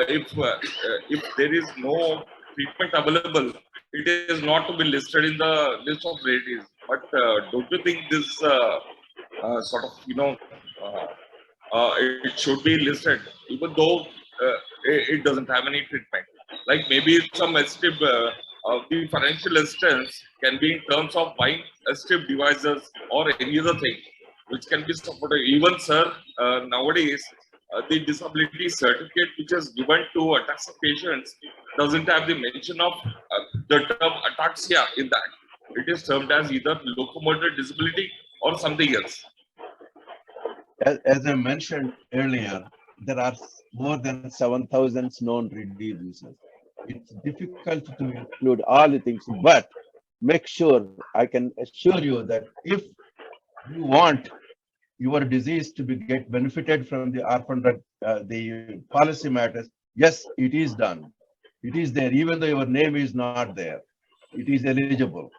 if there is no treatment available, it is not to be listed in the list of rare disease. But don't you think this sort of it should be listed, even though it doesn't have any treatment? Like maybe some assistive, the financial assistance can be in terms of buying assistive devices or any other thing which can be supported. Even, sir, nowadays, the disability certificate which is given to ataxia patients doesn't have the mention of the term ataxia in that. It is termed as either locomotor disability or something else. As I mentioned earlier, there are more than 7,000 known diseases. It's difficult to include all the things, but make sure, I can assure you that if you want your disease to be get benefited from the orphan drug, the policy matters, yes, it is done. It is there, even though your name is not there. It is eligible.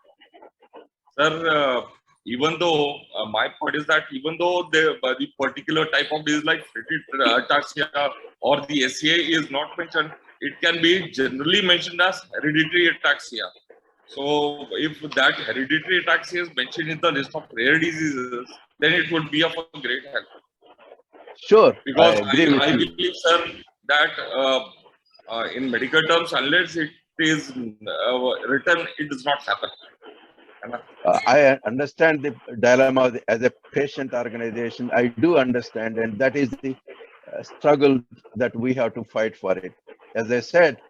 Sir, even though my point is that even though the particular type of disease like ataxia or the SCA is not mentioned, it can be generally mentioned as hereditary ataxia. So if that hereditary ataxia is mentioned in the list of rare diseases, then it would be of a great help. Sure, Because I agree with I you. believe, sir, that in medical terms, unless it is written, it does not happen. I understand the dilemma as a patient organization. I do understand, and that is the struggle that we have to fight for it. As I said,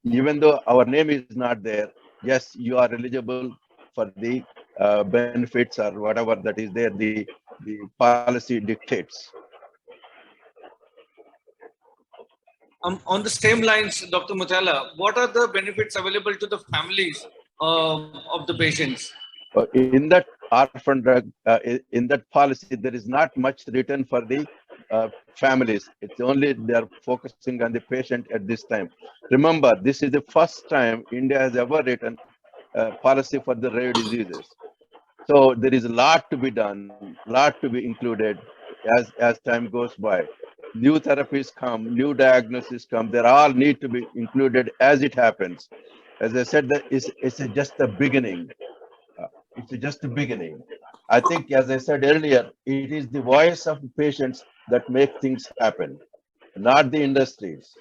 even though our name is not there, yes, you are eligible for the benefits or whatever that is there, the policy dictates. On the same lines, Dr. Muthala, what are the benefits available to the families of the patients? In that orphan drug, in that policy, there is not much written for the families. It's only they are focusing on the patient at this time. Remember, this is the first time India has ever written policy for the rare diseases. So there is a lot to be done, lot to be included as time goes by. New therapies come, new diagnoses come. They all need to be included as it happens. As I said, that it's just the beginning. It's just the beginning. I think, as I said earlier, it is the voice of the patients that make things happen, not the industries.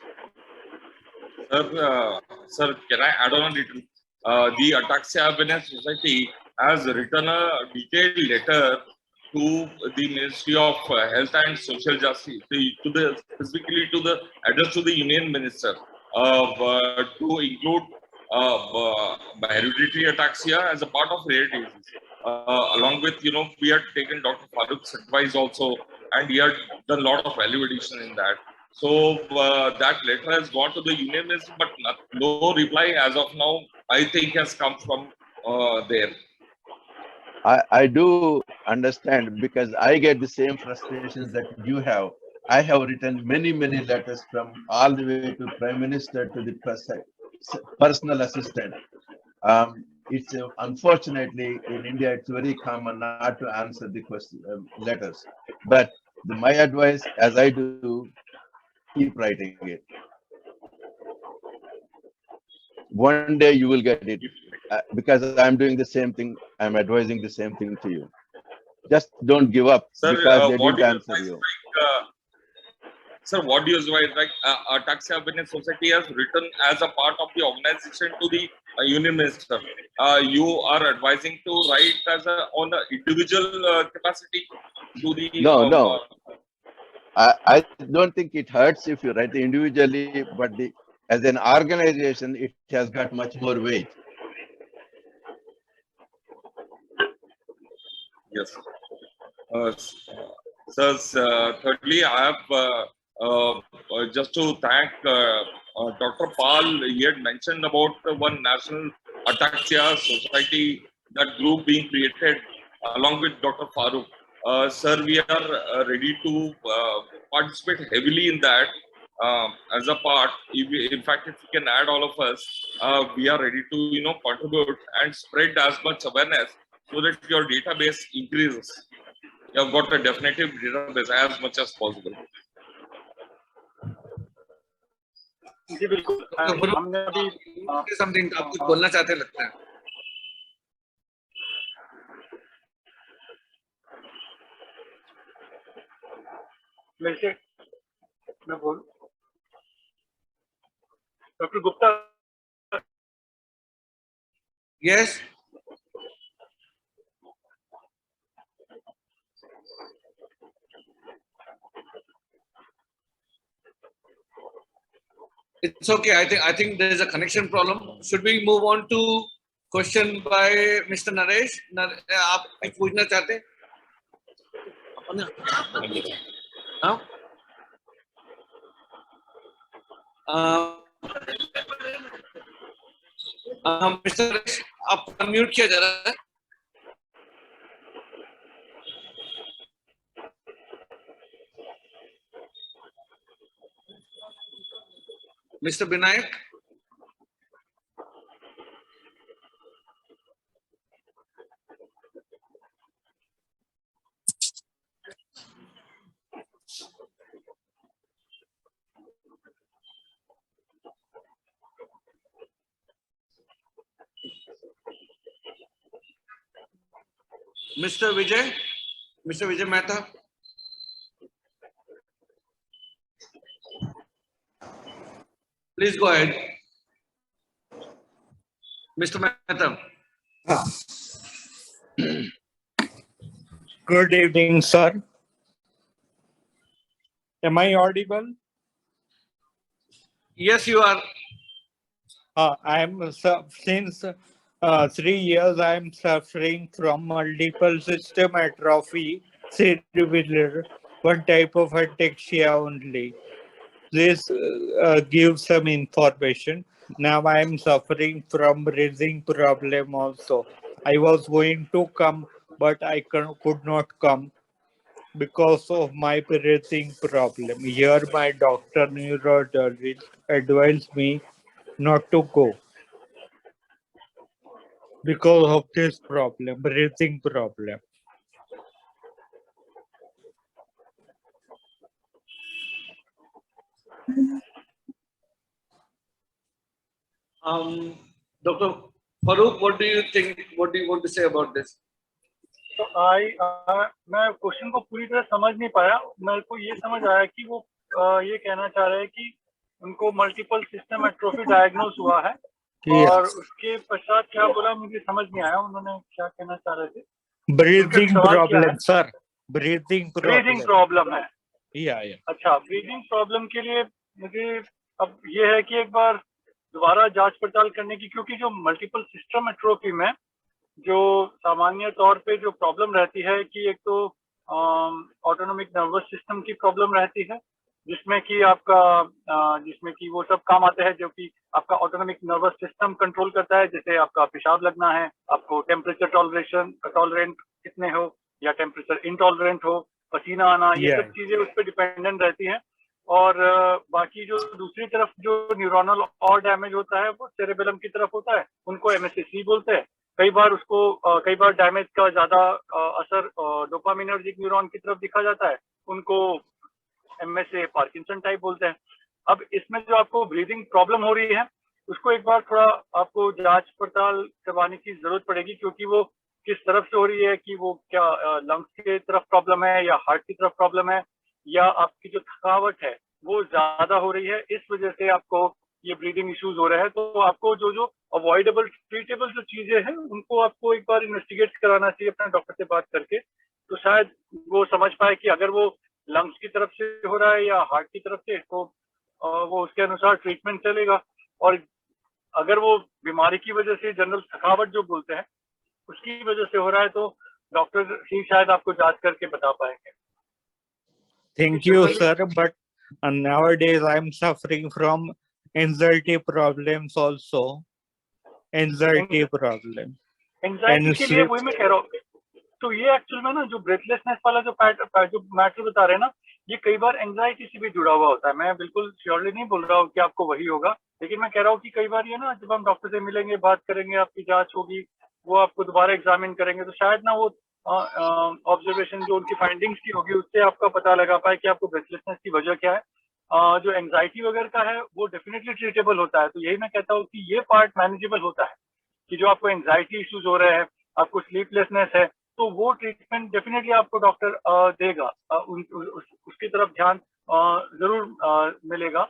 Sir, can I add on a little? The Ataxia Awareness Society has written a detailed letter to the Ministry of Health and Social Justice, specifically to the address to the Union Minister, to include hereditary ataxia as a part of rare disease. Along with, we had taken Dr. Farooq's advice also, and he had done a lot of value addition in that. So that letter has gone to the Union Minister, but no reply as of now, I think, has come from there. I do understand, because I get the same frustrations that you have. I have written many letters from all the way to Prime Minister to the personal assistant. It's unfortunately in India, it's very common not to answer the letters. But my advice, as I do, keep writing it. One day you will get it, because I'm doing the same thing. I'm advising the same thing to you. Just don't give up, Sir, because they didn't answer you. Sir, what do you advise? Like Ataxia Awareness Society has written as a part of the organization to the Union Minister. You are advising to write as on the individual capacity to the. No. I don't think it hurts if you write individually, but as an organization, it has got much more weight. Yes. Sir, thirdly, I have just to thank Dr. Pal. He had mentioned about one national Ataxia society, that group being created along with Dr. Farooq. Sir, we are ready to participate heavily in that as a part. In fact, if you can add all of us, we are ready to contribute and spread as much awareness so that your database increases. You have got a definitive database as much as possible. जी बिल्कुल हमने अभी something आप कुछ बोलना चाहते लगता है वैसे मैं बोल doctor Gupta yes It's okay. I think there is a connection problem. Should we move on to question by Mr. Naresh? आप कुछ पूछना चाहते हैं? हाँ? Mr. Naresh, आप अनम्यूट किया जा रहा है? Mr. Binayak? Mr. Vijay Mehta? Please go ahead. Mr. Mehta. Good evening, sir. Am I audible? Yes, you are. I am since 3 years I am suffering from multiple system atrophy, cerebellar, one type of ataxia only. Please give some information. Now I am suffering from breathing problem also. I was going to come, but I could not come because of my breathing problem. Here my doctor neurologist advised me not to go because of this problem, breathing problem. Dr. Farooq, what do you think? What do you want to say about this? तो मैं question को पूरी तरह समझ नहीं पाया. मेरे को ये समझ आया कि वो ये कहना चाह रहे हैं कि उनको मल्टीपल सिस्टम एट्रोफी डायग्नोज हुआ है. और उसके पश्चात क्या बोला मुझे समझ नहीं आया. उन्होंने क्या कहना चाह रहे थे? Breathing problem sir. Breathing problem है. या अच्छा, ब्रीथिंग प्रॉब्लम के लिए मुझे अब ये है कि एक बार दोबारा जांच पड़ताल करने की, क्योंकि जो मल्टीपल सिस्टम एट्रोफी में जो सामान्य तौर पे जो प्रॉब्लम रहती है कि एक तो ऑटोनोमिक नर्वस सिस्टम की प्रॉब्लम रहती है, जिसमें कि वो सब काम आते हैं जो कि आपका ऑटोनोमिक नर्वस सिस्टम कंट्रोल करता है. जैसे आपका पेशाब लगना है, आपको टेम्परेचर टॉलरेंट कितने हो या टेम्परेचर इंटॉलरेंट हो, पसीना आना, ये सब चीजें उस पर डिपेंडेंट रहती हैं. और बाकी जो दूसरी तरफ जो न्यूरोनल और डैमेज होता है वो सेरेबेलम की तरफ होता है, उनको MSAC बोलते हैं. कई बार डैमेज का ज्यादा असर डोपामिनर्जिक न्यूरॉन की तरफ दिखा जाता है, उनको MSA पार्किंसन टाइप बोलते हैं. अब इसमें जो आपको ब्रीदिंग प्रॉब्लम हो रही है उसको एक बार थोड़ा आपको जांच पड़ताल करवाने की जरूरत पड़ेगी, क्योंकि वो किस तरफ से हो रही है, कि वो क्या लंग्स की तरफ प्रॉब्लम है या हार्ट की तरफ प्रॉब्लम है, या आपकी जो थकावट है वो ज्यादा हो रही है, इस वजह से आपको ये ब्रीदिंग इश्यूज हो रहे हैं। तो आपको जो अवॉइडेबल ट्रीटेबल जो चीजें हैं उनको आपको एक बार इन्वेस्टिगेट कराना चाहिए अपने डॉक्टर से बात करके, तो शायद वो समझ पाए कि अगर वो लंग्स की तरफ से हो रहा है या हार्ट की तरफ से, तो वो उसके अनुसार ट्रीटमेंट चलेगा। और अगर वो बीमारी की वजह से जनरल थकावट जो बोलते हैं उसकी वजह से हो रहा है, तो डॉक्टर ही शायद आपको जांच करके बता पाएंगे। Thank you, sir. But nowadays I'm suffering from anxiety problems also. Anxiety problem. Anxiety के लिए वही मैं कह रहा हूँ, तो ये एक्चुअल में ना जो ब्रेथलेसनेस वाला जो मैटर बता रहे हैं ना, ये कई बार एंजाइटी से भी जुड़ा हुआ होता है। मैं बिल्कुल श्योरली नहीं बोल रहा हूँ कि आपको वही होगा, लेकिन मैं कह रहा हूँ कि कई बार ये ना जब हम डॉक्टर से मिलेंगे, बात करेंगे, आपकी जांच होगी, वो आपको दोबारा एग्जामिन करेंगे, तो शायद ना वो ऑब्जर्वेशन जो उनकी फाइंडिंग्स की होगी उससे आपका पता लगा पाए कि आपको ब्रेथलेसनेस की वजह क्या है। जो एंजाइटी वगैरह का है वो डेफिनेटली ट्रीटेबल होता है। तो यही मैं कहता हूँ कि ये पार्ट मैनेजेबल होता है, कि जो आपको एंजाइटी इश्यूज हो रहे हैं, आपको स्लीपलेसनेस है, तो वो ट्रीटमेंट डेफिनेटली आपको डॉक्टर देगा। उसकी तरफ ध्यान जरूर मिलेगा,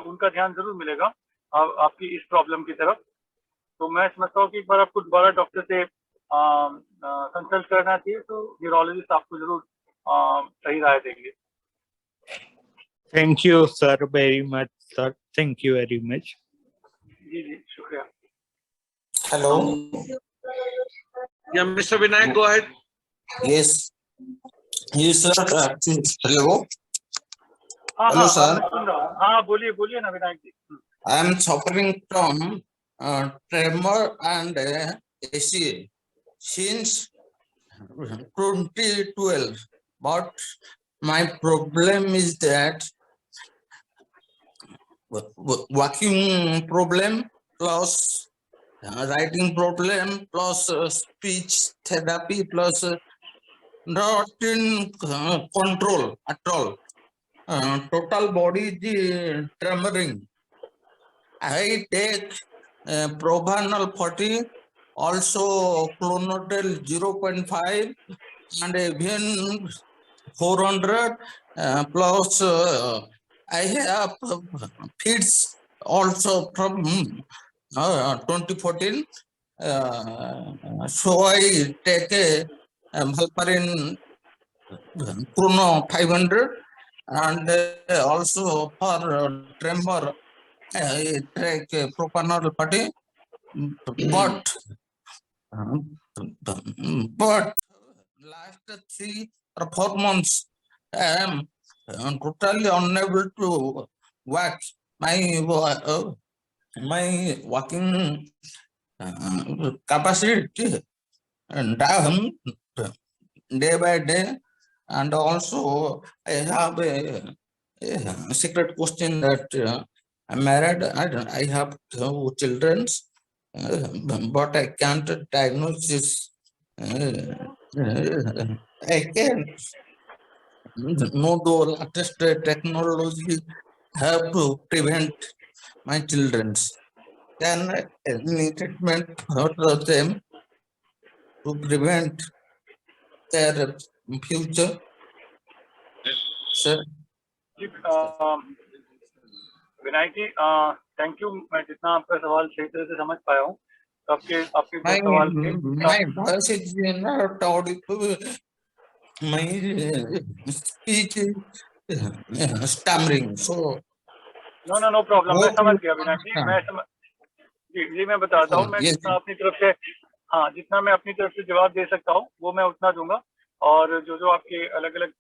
उनका ध्यान जरूर मिलेगा आपकी इस प्रॉब्लम की तरफ। तो मैं समझता हूँ कि एक बार आपको दोबारा डॉक्टर से कंसल्ट करना चाहिए, तो न्यूरोलॉजिस्ट आपको जरूर सही राय देंगे। Thank you, sir, very much, sir. Thank you very much. जी जी, शुक्रिया। Hello. Yeah, Mr. Vinayak, go ahead. Yes. Yes, sir. Hello. Hello, sir. मैं सुन रहा हूँ। हाँ, बोलिए बोलिए ना विनायक जी। I am suffering from tremor and ACA since 2012, but my problem is that walking problem plus writing problem plus speech therapy plus not in control at all. Total body is tremoring. I take Probanal 40, also Clonidel 0.5, and even 400 plus I have feeds also from 2014. So I take a Valparin Chrono 500, and also for tremor I take Propanol 40, but last 3 or 4 months I am totally unable to walk. My walking capacity down day by day, and also I have a secret question that I'm married and I have 2 children, but I can't diagnose this. I can know the latest technology have to prevent my children's. Can any treatment for them to prevent their future? Sir. Vinayak ji, thank you. मैं जितना आपका सवाल सही तरह से समझ पाया हूँ, आपके सवाल के my voice is not audible. My speech is stammering. So no problem, मैं समझ गया विनायक जी। जी मैं बताता हूँ, मैं yes. जितना अपनी तरफ से जितना मैं अपनी तरफ से जवाब दे सकता हूँ वो मैं उतना दूंगा, और जो आपके अलग अलग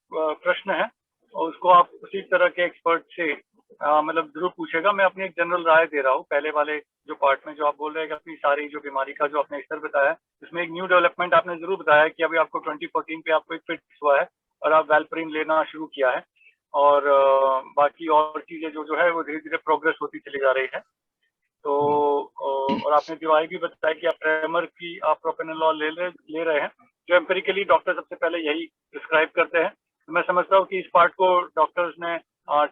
प्रश्न हैं उसको आप उसी तरह के एक्सपर्ट से मतलब जरूर पूछेगा। मैं अपनी एक जनरल राय दे रहा हूँ। पहले वाले जो पार्ट में जो आप बोल रहे हैं कि अपनी सारी जो बीमारी का जो आपने स्तर बताया, इसमें एक न्यू डेवलपमेंट आपने जरूर बताया कि अभी आपको 2014 पे आपको एक फिट्स हुआ है और आप वैल्परिन लेना शुरू किया है, और बाकी और चीजें जो है वो धीरे धीरे प्रोग्रेस होती चली जा रही है। तो और आपने दवाई भी बताया कि आप ट्रेमर की आप प्रोपेनोलॉल ले रहे हैं, जो एम्पेरिकली डॉक्टर सबसे पहले यही प्रिस्क्राइब करते हैं। तो मैं समझता हूँ कि इस पार्ट को डॉक्टर्स ने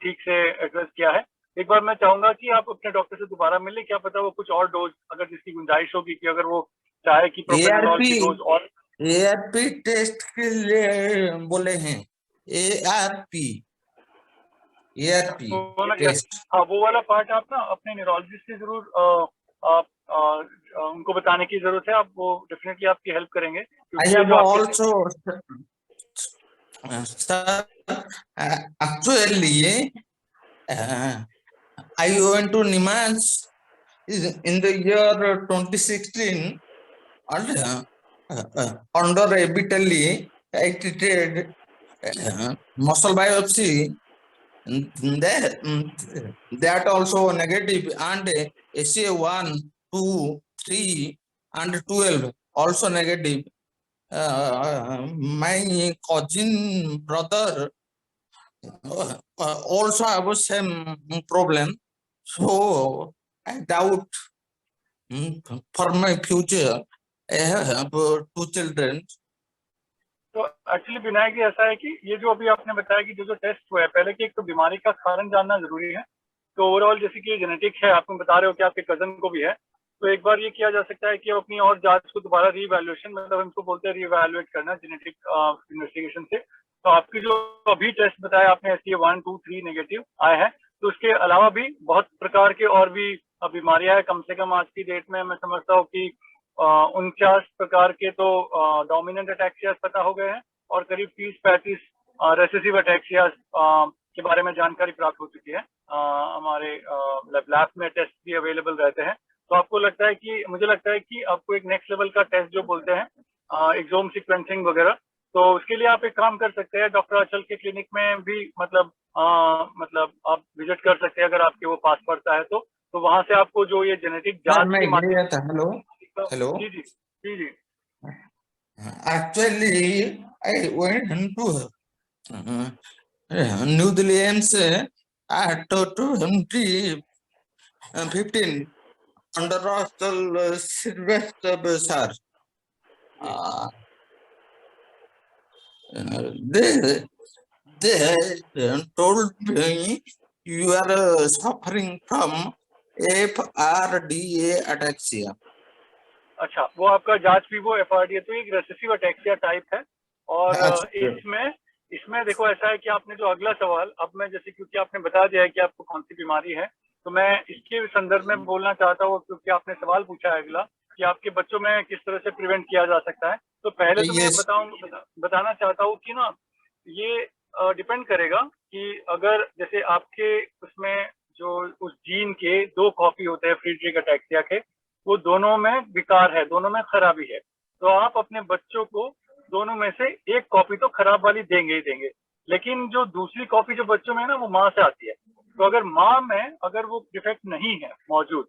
ठीक से एड्रेस किया है। एक बार मैं चाहूंगा कि आप अपने डॉक्टर से दोबारा मिले, क्या पता वो कुछ और डोज अगर जिसकी गुंजाइश होगी कि अगर वो चाहे कि प्रोपेनोलॉल की डोज और ARP टेस्ट के लिए बोले हैं। ARP ERP वो ना test. हाँ वो वाला पार्ट आप ना अपने न्यूरोलॉजिस्ट से जरूर आप उनको बताने की जरूरत है। आप वो डेफिनेटली आपकी हेल्प करेंगे I क्योंकि ये have जो आपके also, sir, actually, I went to Nimas in the year 2016 and under epitally I treated muscle biopsy. That also negative and SA1, 2, 3 and 12 also negative. My cousin brother also have the same problem. So I doubt for my future. I have 2 children. तो actually Vinayak जी ऐसा है कि ये जो अभी आपने बताया कि जो टेस्ट हुआ है, पहले की एक तो बीमारी का कारण जानना जरूरी है। तो ओवरऑल जैसे कि जेनेटिक है, आप बता रहे हो कि आपके कजन को भी है, तो एक बार ये किया जा सकता है कि अपनी और जांच को दोबारा रीवैल्यूएशन, मतलब हमको बोलते हैं रीवैल्यूएट करना जेनेटिक इन्वेस्टिगेशन से। तो आपकी जो अभी टेस्ट बताया आपने SA1, 2, 3 नेगेटिव आए हैं, तो उसके अलावा भी बहुत प्रकार के और भी बीमारियां हैं। कम से कम आज की डेट में मैं समझता हूँ कि 49 प्रकार के तो डोमिनेंट अटैक्सिया पता हो गए हैं और करीब 30-35 रेसेसिव अटैक्सिया के बारे में जानकारी प्राप्त हो चुकी है। हमारे लैब में टेस्ट भी अवेलेबल रहते हैं। तो आपको लगता है कि, मुझे लगता है कि आपको एक नेक्स्ट लेवल का टेस्ट जो बोलते हैं एक्सोम सीक्वेंसिंग वगैरह, तो उसके लिए आप एक काम कर सकते हैं, डॉक्टर अचल के क्लिनिक में भी मतलब आप विजिट कर सकते हैं अगर आपके वो पास पड़ता है तो वहां से आपको जो ये जेनेटिक जांच के माध्यम से। Hello. Ji ji ji ji. Actually, I went into New Delhi AIMS at 2015 under Hostel Sylvester sir. They told me you are suffering from FRDA ataxia. अच्छा, वो आपका जांच भी वो FRDA, तो एक रेसेसिव अटैक्सिया टाइप है। और इसमें देखो ऐसा है कि आपने जो अगला सवाल, अब मैं जैसे क्योंकि आपने बता दिया है कि आपको कौन सी बीमारी है, तो मैं इसके संदर्भ में बोलना चाहता हूँ क्योंकि आपने सवाल पूछा है अगला कि आपके बच्चों में किस तरह से प्रिवेंट किया जा सकता है। तो पहले तो मैं बताना चाहता हूँ कि ना ये डिपेंड करेगा कि अगर जैसे आपके उसमें जो उस जीन के 2 कॉपी होते हैं फ्रीडरिक अटैक्सिया के, वो दोनों में विकार है, दोनों में खराबी है, तो आप अपने बच्चों को दोनों में से एक कॉपी तो खराब वाली देंगे ही देंगे। लेकिन जो दूसरी कॉपी जो बच्चों में है ना, वो माँ से आती है। तो अगर माँ में अगर वो डिफेक्ट नहीं है मौजूद,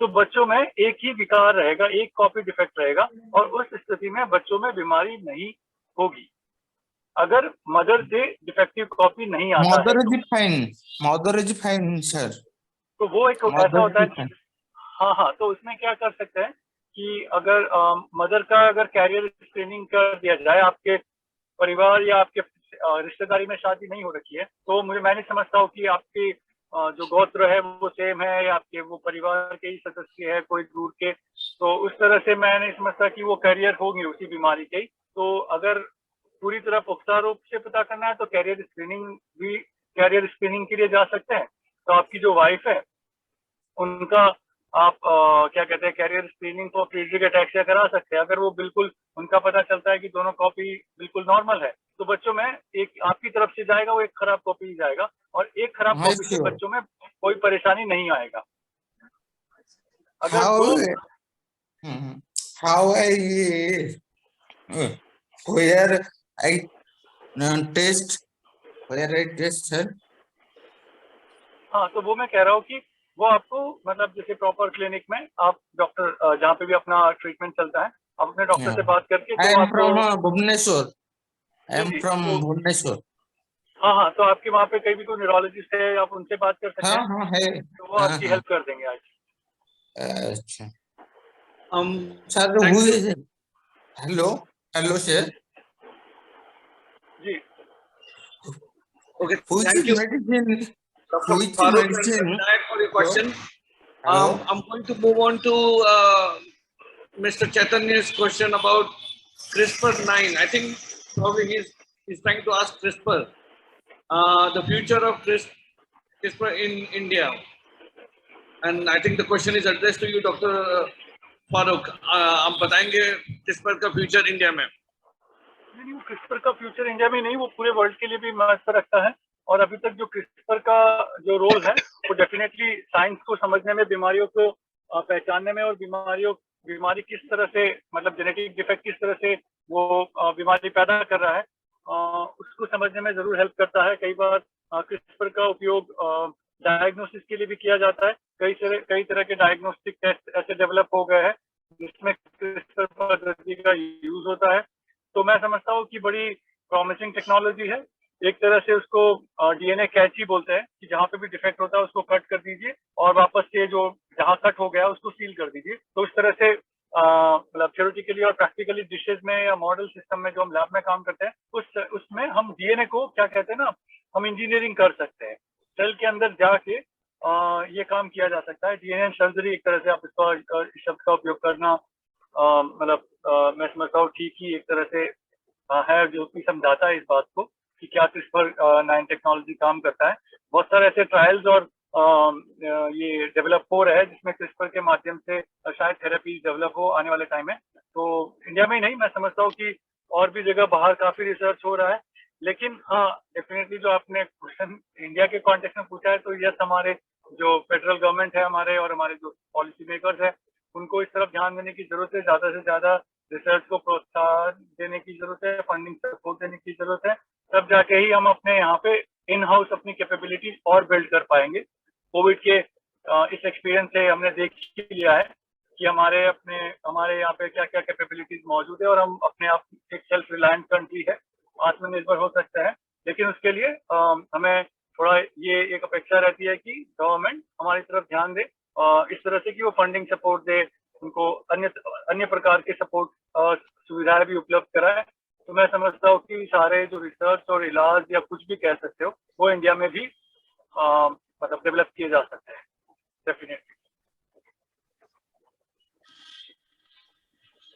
तो बच्चों में एक ही विकार रहेगा, एक कॉपी डिफेक्ट रहेगा, और उस स्थिति में बच्चों में बीमारी नहीं होगी अगर मदर से डिफेक्टिव कॉपी नहीं आता है। Mother is fine, sir. तो वो एक ऐसा होता है कि हाँ, तो उसमें क्या कर सकते हैं कि अगर मदर का अगर कैरियर स्क्रीनिंग कर दिया जाए, आपके परिवार या आपके रिश्तेदारी में शादी नहीं हो रखी है, तो मैं नहीं समझता हूँ कि आपकी जो गोत्र है वो सेम है या आपके वो परिवार के ही सदस्य है कोई दूर के, तो उस तरह से मैं नहीं समझता कि वो कैरियर होंगे उसी बीमारी के। तो अगर पूरी तरह पुख्ता रूप से पता करना है तो कैरियर स्क्रीनिंग के लिए जा सकते हैं। तो आपकी जो वाइफ है उनका आप क्या कहते हैं कैरियर स्क्रीनिंग को फ्रीडरिक अटैक्सिया करा सकते हैं। अगर वो बिल्कुल उनका पता चलता है कि दोनों कॉपी बिल्कुल नॉर्मल है, तो बच्चों में एक आपकी तरफ से जाएगा, वो एक खराब कॉपी ही जाएगा, और एक खराब कॉपी से बच्चों में कोई परेशानी नहीं आएगा। हाँ, तो वो मैं कह रहा हूँ कि वो आपको मतलब जैसे प्रॉपर क्लिनिक में आप डॉक्टर जहाँ पे भी अपना ट्रीटमेंट चलता है, आप अपने डॉक्टर से बात करके I am from Bhubaneswar. हाँ, तो आपके वहाँ पे कहीं भी कोई न्यूरोलॉजिस्ट है, आप उनसे बात कर सकते हैं। है। तो वो आपकी हेल्प कर देंगे आज। अच्छा। Sir, who is it? Hello, sir. Ji. Okay, thank you. Dr. Farooq and Vinayak for your question. I'm going to move on to Mr. Chaitanya's question about CRISPR-9. I think probably he's trying to ask CRISPR. The future of CRISPR in India? And I think the question is addressed to you, Dr. Farooq. आप बताएंगे CRISPR का future India में? नहीं, CRISPR का future India में नहीं, वो पूरे वर्ल्ड के लिए भी महत्व रखता है। और अभी तक जो क्रिस्पर का जो रोल है वो डेफिनेटली साइंस को समझने में, बीमारियों को पहचानने में, और बीमारी किस तरह से, मतलब जेनेटिक डिफेक्ट किस तरह से वो बीमारी पैदा कर रहा है, उसको समझने में जरूर हेल्प करता है। कई बार क्रिस्पर का उपयोग डायग्नोसिस के लिए भी किया जाता है। कई तरह के डायग्नोस्टिक टेस्ट ऐसे डेवलप हो गए हैं जिसमें क्रिस्पर पद्धति का यूज होता है। तो मैं समझता हूँ कि बड़ी प्रॉमिसिंग टेक्नोलॉजी है। एक तरह से उसको डीएनए कैची बोलते हैं कि जहाँ पे भी डिफेक्ट होता है उसको कट कर दीजिए और वापस से जो जहाँ कट हो गया उसको सील कर दीजिए। तो इस तरह से मतलब थ्योरेटिकली और प्रैक्टिकली डिशेज में या मॉडल सिस्टम में जो हम लैब में काम करते हैं उसमें हम डीएनए को क्या कहते हैं ना, हम इंजीनियरिंग कर सकते हैं। सेल के अंदर जाके ये काम किया जा सकता है। डीएनए सर्जरी एक तरह से आप इसका इस शब्द का उपयोग करना मतलब मैं समझता हूँ ठीक ही एक तरह से है, जो कि समझाता है इस बात को कि क्या क्रिस्पर 9 टेक्नोलॉजी काम करता है। बहुत सारे ऐसे ट्रायल्स और ये डेवलप हो रहे हैं जिसमें क्रिस्पर के माध्यम से शायद थेरेपी डेवलप हो आने वाले टाइम में। तो इंडिया में ही नहीं, मैं समझता हूँ कि और भी जगह बाहर काफी रिसर्च हो रहा है। लेकिन हाँ, डेफिनेटली जो आपने क्वेश्चन इंडिया के कॉन्टेक्स्ट में पूछा है, तो यस, हमारे जो फेडरल गवर्नमेंट है हमारे और हमारे जो पॉलिसी मेकर्स है उनको इस तरफ ध्यान देने की जरूरत है। ज्यादा से ज्यादा रिसर्च को प्रोत्साहन देने की जरूरत है, फंडिंग सपोर्ट देने की जरूरत है। तब जाके ही हम अपने यहाँ पे इन हाउस अपनी कैपेबिलिटीज और बिल्ड कर पाएंगे। कोविड के इस एक्सपीरियंस से हमने देख ही लिया है कि हमारे यहाँ पे क्या क्या कैपेबिलिटीज मौजूद है और हम अपने आप एक सेल्फ रिलायंट कंट्री है, आत्मनिर्भर हो सकता है। लेकिन उसके लिए हमें थोड़ा ये एक अपेक्षा रहती है कि गवर्नमेंट हमारी तरफ ध्यान दे इस तरह से कि वो फंडिंग सपोर्ट दे, उनको अन्य प्रकार के सपोर्ट सुविधाएं भी उपलब्ध कराए। तो मैं समझता हूँ कि सारे जो रिसर्च और इलाज या कुछ भी कह सकते हो वो इंडिया में भी मतलब डेवलप किए जा सकते हैं definitely.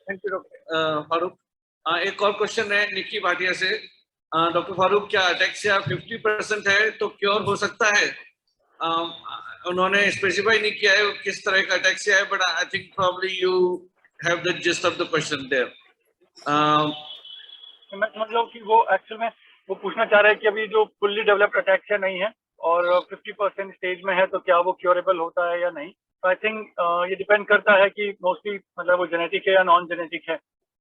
Thank you doctor Farooq. एक और क्वेश्चन है निक्की भाटिया से। डॉक्टर फारूक, क्या अटैक्सिया 50% है तो क्योर हो सकता है? उन्होंने स्पेसिफाई नहीं किया है किस तरह का अटैक्सिया है, but I think probably you have the gist of the question there. मैं समझ रहा हूँ कि वो एक्चुअल में वो पूछना चाह रहे हैं कि अभी जो फुल्ली डेवलप्ड अटैक्सिया नहीं है और 50% स्टेज में है तो क्या वो क्योरेबल होता है या नहीं। तो आई थिंक ये डिपेंड करता है कि मोस्टली मतलब वो जेनेटिक है या नॉन जेनेटिक है।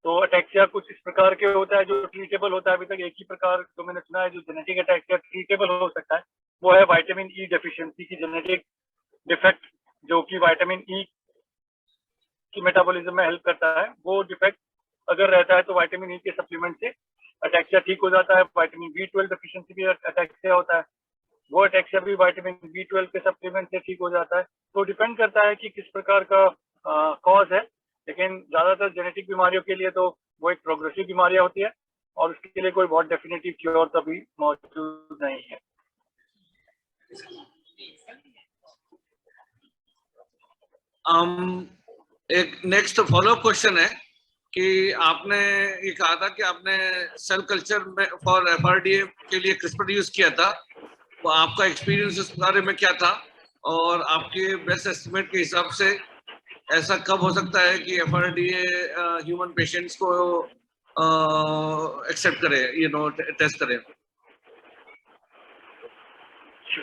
तो अटैक्सिया कुछ इस प्रकार के होता है जो ट्रीटेबल होता है। अभी तक एक ही प्रकार जो मैंने सुना है जो जेनेटिक अटैक्सिया ट्रीटेबल हो सकता है वो है विटामिन ई डेफिशिएंसी की जेनेटिक डिफेक्ट, जो कि विटामिन ई की मेटाबॉलिज्म में हेल्प करता है। वो डिफेक्ट अगर रहता है तो विटामिन ई के सप्लीमेंट से अटैक्सिया ठीक हो जाता है। विटामिन B12 डेफिशिएंसी भी अटैक्सिया होता है, वो अटैक्सिया भी विटामिन B12 के सप्लीमेंट से ठीक हो जाता है। तो डिपेंड करता है कि किस प्रकार का कॉज है। लेकिन ज्यादातर जेनेटिक बीमारियों के लिए तो वो एक प्रोग्रेसिव बीमारियां होती है और उसके लिए कोई बहुत डेफिनेटिव क्योर तभी मौजूद नहीं है। एक नेक्स्ट फॉलोअप क्वेश्चन है कि आपने ये कहा था कि आपने सेल कल्चर में फॉर FRDA के लिए क्रिस्पर यूज किया था, तो आपका एक्सपीरियंस इस बारे में क्या था और आपके बेस्ट एस्टिमेट के हिसाब से ऐसा कब हो सकता है कि FRDA ह्यूमन पेशेंट्स को एक्सेप्ट करे, टेस्ट करे?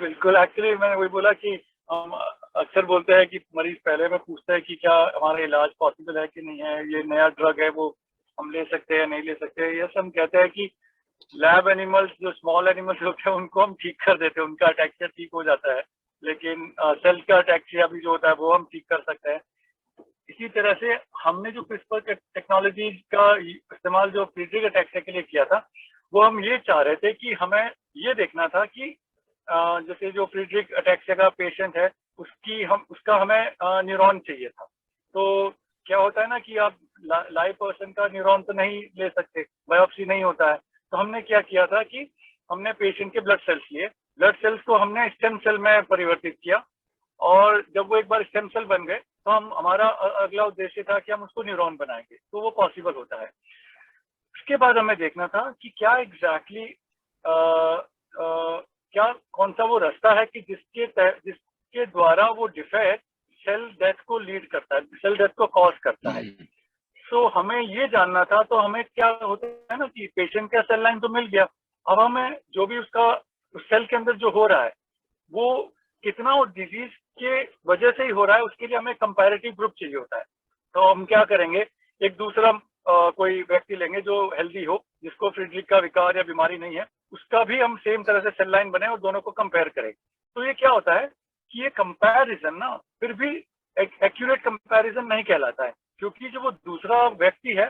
बिल्कुल, एक्चुअली मैंने वही बोला कि हम अक्सर बोलते हैं कि मरीज पहले में पूछते हैं कि क्या हमारा इलाज पॉसिबल है कि नहीं है, ये नया ड्रग है वो हम ले सकते हैं या नहीं ले सकते। यस, हम कहते हैं कि लैब एनिमल्स जो स्मॉल एनिमल्स होते हैं उनको हम ठीक कर देते हैं, उनका अटैक्सिया ठीक हो जाता है। लेकिन सेल का अटैक्सिया भी जो होता है वो हम ठीक कर सकते हैं। इसी तरह से हमने जो क्रिस्पर टेक्नोलॉजी का इस्तेमाल जो फ्रीड्रिक अटैक्सिया के लिए किया था वो हम ये चाह रहे थे कि हमें ये देखना था कि जैसे जो फ्रीड्रिक अटैक्सिया का पेशेंट है उसका हमें न्यूरॉन चाहिए था। तो क्या होता है ना कि आप लाइव पर्सन का न्यूरॉन तो नहीं ले सकते, बायोप्सी नहीं होता है। तो हमने क्या किया था कि हमने पेशेंट के ब्लड सेल्स लिए, ब्लड सेल्स को हमने स्टेम सेल में परिवर्तित किया और जब वो एक बार स्टेम सेल बन गए तो हमारा अगला उद्देश्य था कि हम उसको न्यूरॉन बनाएंगे। तो वो पॉसिबल होता है। उसके बाद हमें देखना था कि क्या एग्जैक्टली क्या कौन सा वो रास्ता है कि जिसके द्वारा वो डिफेक्ट सेल डेथ को लीड करता है, सेल डेथ को कॉज करता है। तो हमें ये जानना था, तो हमें क्या होता है ना कि पेशेंट का सेल लाइन तो मिल गया, अब हमें जो भी उसका उस सेल के अंदर जो हो रहा है वो कितना वो डिजीज के वजह से ही हो रहा है, उसके लिए हमें कंपैरेटिव ग्रुप चाहिए होता है। तो हम क्या करेंगे, एक दूसरा कोई व्यक्ति लेंगे जो हेल्दी हो, जिसको फ्रिडरिक का विकार या बीमारी नहीं है, उसका भी हम सेम तरह से सेल लाइन बने और दोनों को कंपेयर करें। तो ये क्या होता है कि ये कंपैरिजन ना फिर भी एक्यूरेट कंपैरिजन नहीं कहलाता है, क्योंकि जो वो दूसरा व्यक्ति है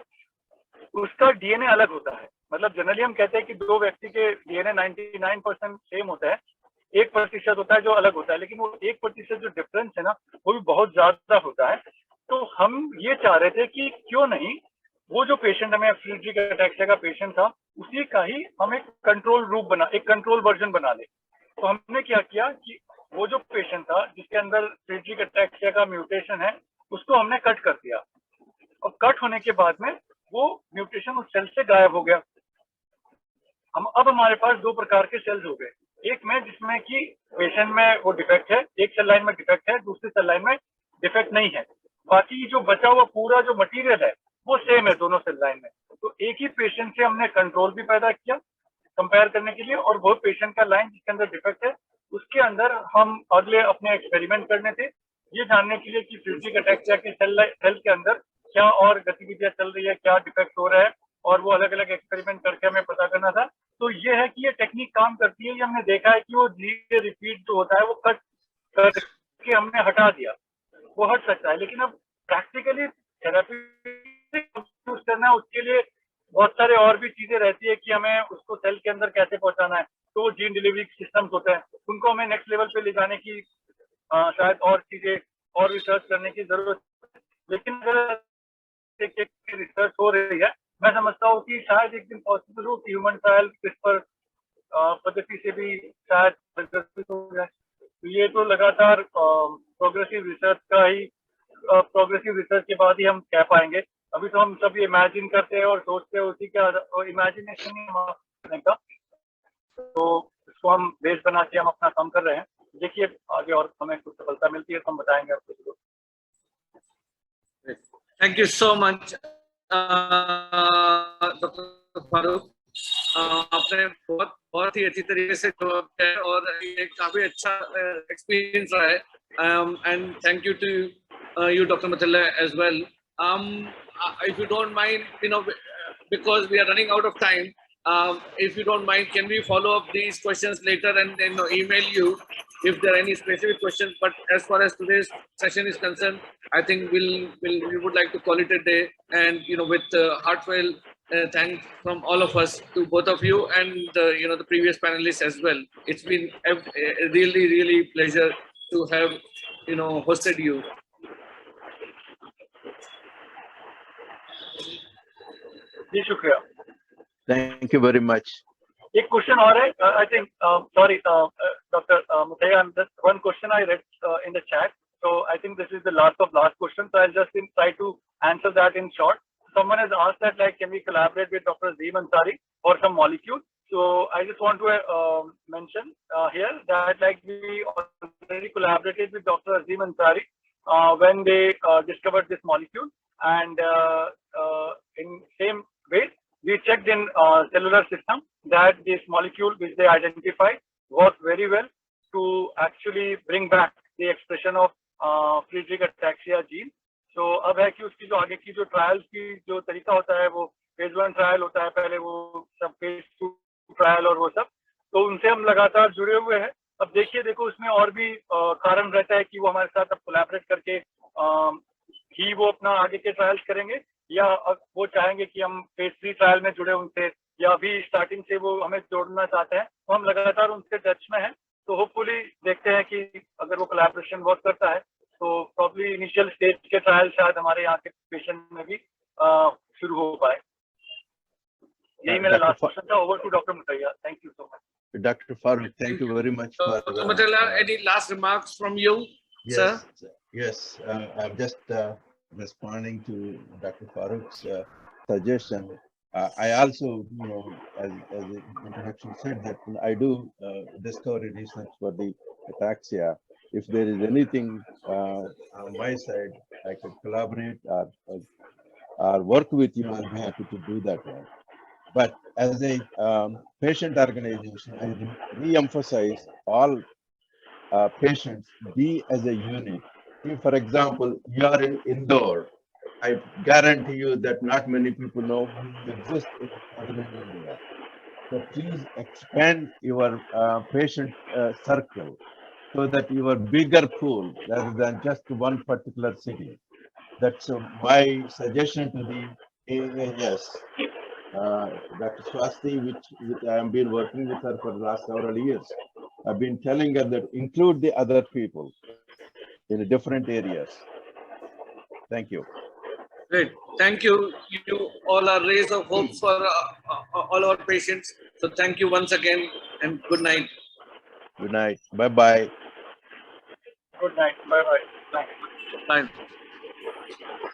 उसका डीएनए अलग होता है। मतलब जनरली हम कहते हैं कि दो व्यक्ति के डीएनए 99% सेम होता है, 1% होता है जो अलग होता है, लेकिन वो 1% जो डिफरेंस है ना वो भी बहुत ज्यादा होता है। तो हम ये चाह रहे थे कि क्यों नहीं वो जो पेशेंट हमें फ्रिडरिक अटैक्सिया का पेशेंट था उसी का ही हम एक कंट्रोल रूप बना, एक कंट्रोल वर्जन बना ले। तो हमने क्या किया कि वो जो पेशेंट था जिसके अंदर फ्रिडरिक अटैक्सिया का म्यूटेशन है उसको हमने कट कर दिया, और कट होने के बाद में वो म्यूटेशन उस सेल से गायब हो गया। अब हमारे पास दो प्रकार के सेल्स हो गए, एक में जिसमें कि पेशेंट में वो डिफेक्ट है, एक सेल लाइन में डिफेक्ट है, दूसरी सेल लाइन में डिफेक्ट नहीं है, बाकी जो बचा हुआ पूरा जो मटेरियल है वो सेम है दोनों सेल लाइन में। तो एक ही पेशेंट से हमने कंट्रोल भी पैदा किया कंपेयर करने के लिए, और वो पेशेंट का लाइन जिसके अंदर डिफेक्ट है उसके अंदर हम अगले अपने एक्सपेरिमेंट करने थे, ये जानने के लिए कि फ्रिडरिक अटैक्सिया के सेल के अंदर क्या और गतिविधियां चल रही है, क्या डिफेक्ट हो रहा है, और वो अलग अलग एक्सपेरिमेंट करके हमें पता करना था। तो ये है कि ये टेक्निक काम करती है, ये हमने देखा है कि वो धीरे रिपीट जो होता है वो कट करके हमने हटा दिया, वो हट सकता है। लेकिन अब प्रैक्टिकली थेरेपी यूज करना है उसके लिए बहुत सारे और भी चीजें रहती है कि हमें उसको सेल के अंदर कैसे पहुंचाना है। तो वो जीन डिलीवरी सिस्टम्स होते हैं, उनको हमें नेक्स्ट लेवल पे ले जाने की शायद और चीजें और रिसर्च करने की जरूरत है। लेकिन अगर रिसर्च हो रही है, मैं समझता हूँ कि शायद एक दिन पॉसिबल हो कि ह्यूमन ट्रायल CRISPR पद्धति से भी शायद विकसित हो जाए। तो ये तो लगातार प्रोग्रेसिव रिसर्च का ही प्रोग्रेसिव रिसर्च के बाद ही हम कह पाएंगे। अभी तो हम सब ये इमेजिन करते हैं और सोचते हैं, उसी के इमेजिनेशन ही हमारे का, तो इसको हम बेस बना के हम अपना काम कर रहे हैं। देखिए आगे और हमें कुछ सफलता मिलती है तो हम बताएंगे आपको। Thank you so much doctor Farooq, आपने बहुत ही अच्छी तरीके से जवाब दिया है और ये काफी अच्छा एक्सपीरियंस रहा है। And thank you to you Dr. Mathilla as well. If you don't mind, because we are running out of time, if you don't mind, can we follow up these questions later and then email you if there are any specific questions? But as far as today's session is concerned, I think we would like to call it a day, and with heartfelt thanks from all of us to both of you and the previous panelists as well. It's been a really pleasure to have hosted you. जी शुक्रिया, Thank you very much. एक question और है, I think sorry doctor Muthaiya, just one question I read in the chat, so I think this is the last question, so I'll just try to answer that in short. Someone has asked that, like, can we collaborate with Dr. Azim Ansari for some molecule? So I just want to mention here that, like, we already collaborated with Dr. Azim Ansari when they discovered this molecule, and in same way we checked in cellular system that this molecule which they identified worked very well to actually bring back the expression of Friedreich ataxia gene. So अब है कि उसकी जो आगे की जो trials की जो तरीका होता है वो phase 1 ट्रायल होता है, पहले वो सब phase 2 ट्रायल और वो सब, तो उनसे हम लगातार जुड़े हुए हैं। अब देखो उसमें और भी कारण रहता है कि वो हमारे साथ अब कोलैबोरेट करके ही वो अपना आगे के ट्रायल्स करेंगे, या वो चाहेंगे कि हम phase 3 ट्रायल में जुड़े उनसे, या अभी स्टार्टिंग से वो हमें जोड़ना चाहते हैं, तो हम लगातार उनसे टच में हैं। तो होपफुली देखते हैं कि अगर वो कोलैबोरेशन वर्क करता है तो प्रॉब्ली इनिशियल स्टेज के ट्रायल शायद हमारे यहाँ के पेशेंट में भी शुरू हो पाए। यही मेरा लास्ट क्वेश्चन था। Over to doctor Muthaiya, thank you so much. Dr. Farooq, thank you very much for Dr. Muthaiya, any last remarks from you, sir? Yes, I'm just responding to Dr. Farooq's suggestion. I also, as the introduction said, that I do discovery research for the ataxia. If there is anything on my side, I could collaborate or work with you, I'll be happy to do that one. But as a patient organization, I re-emphasize all patients be as a unit. If, for example, you are in Indore, I guarantee you that not many people know who exist in southern India. So please expand your patient circle so that your bigger pool rather than just one particular city. That's my suggestion to the AAS. Dr. Swasti, which I have been working with her for the last several years. I've been telling her that include the other people in the different areas. Thank you. Great. Thank you. You all are rays of hope for all our patients. So thank you once again and good night. Good night. Bye-bye. Good night. Bye bye. Thanks. Bye.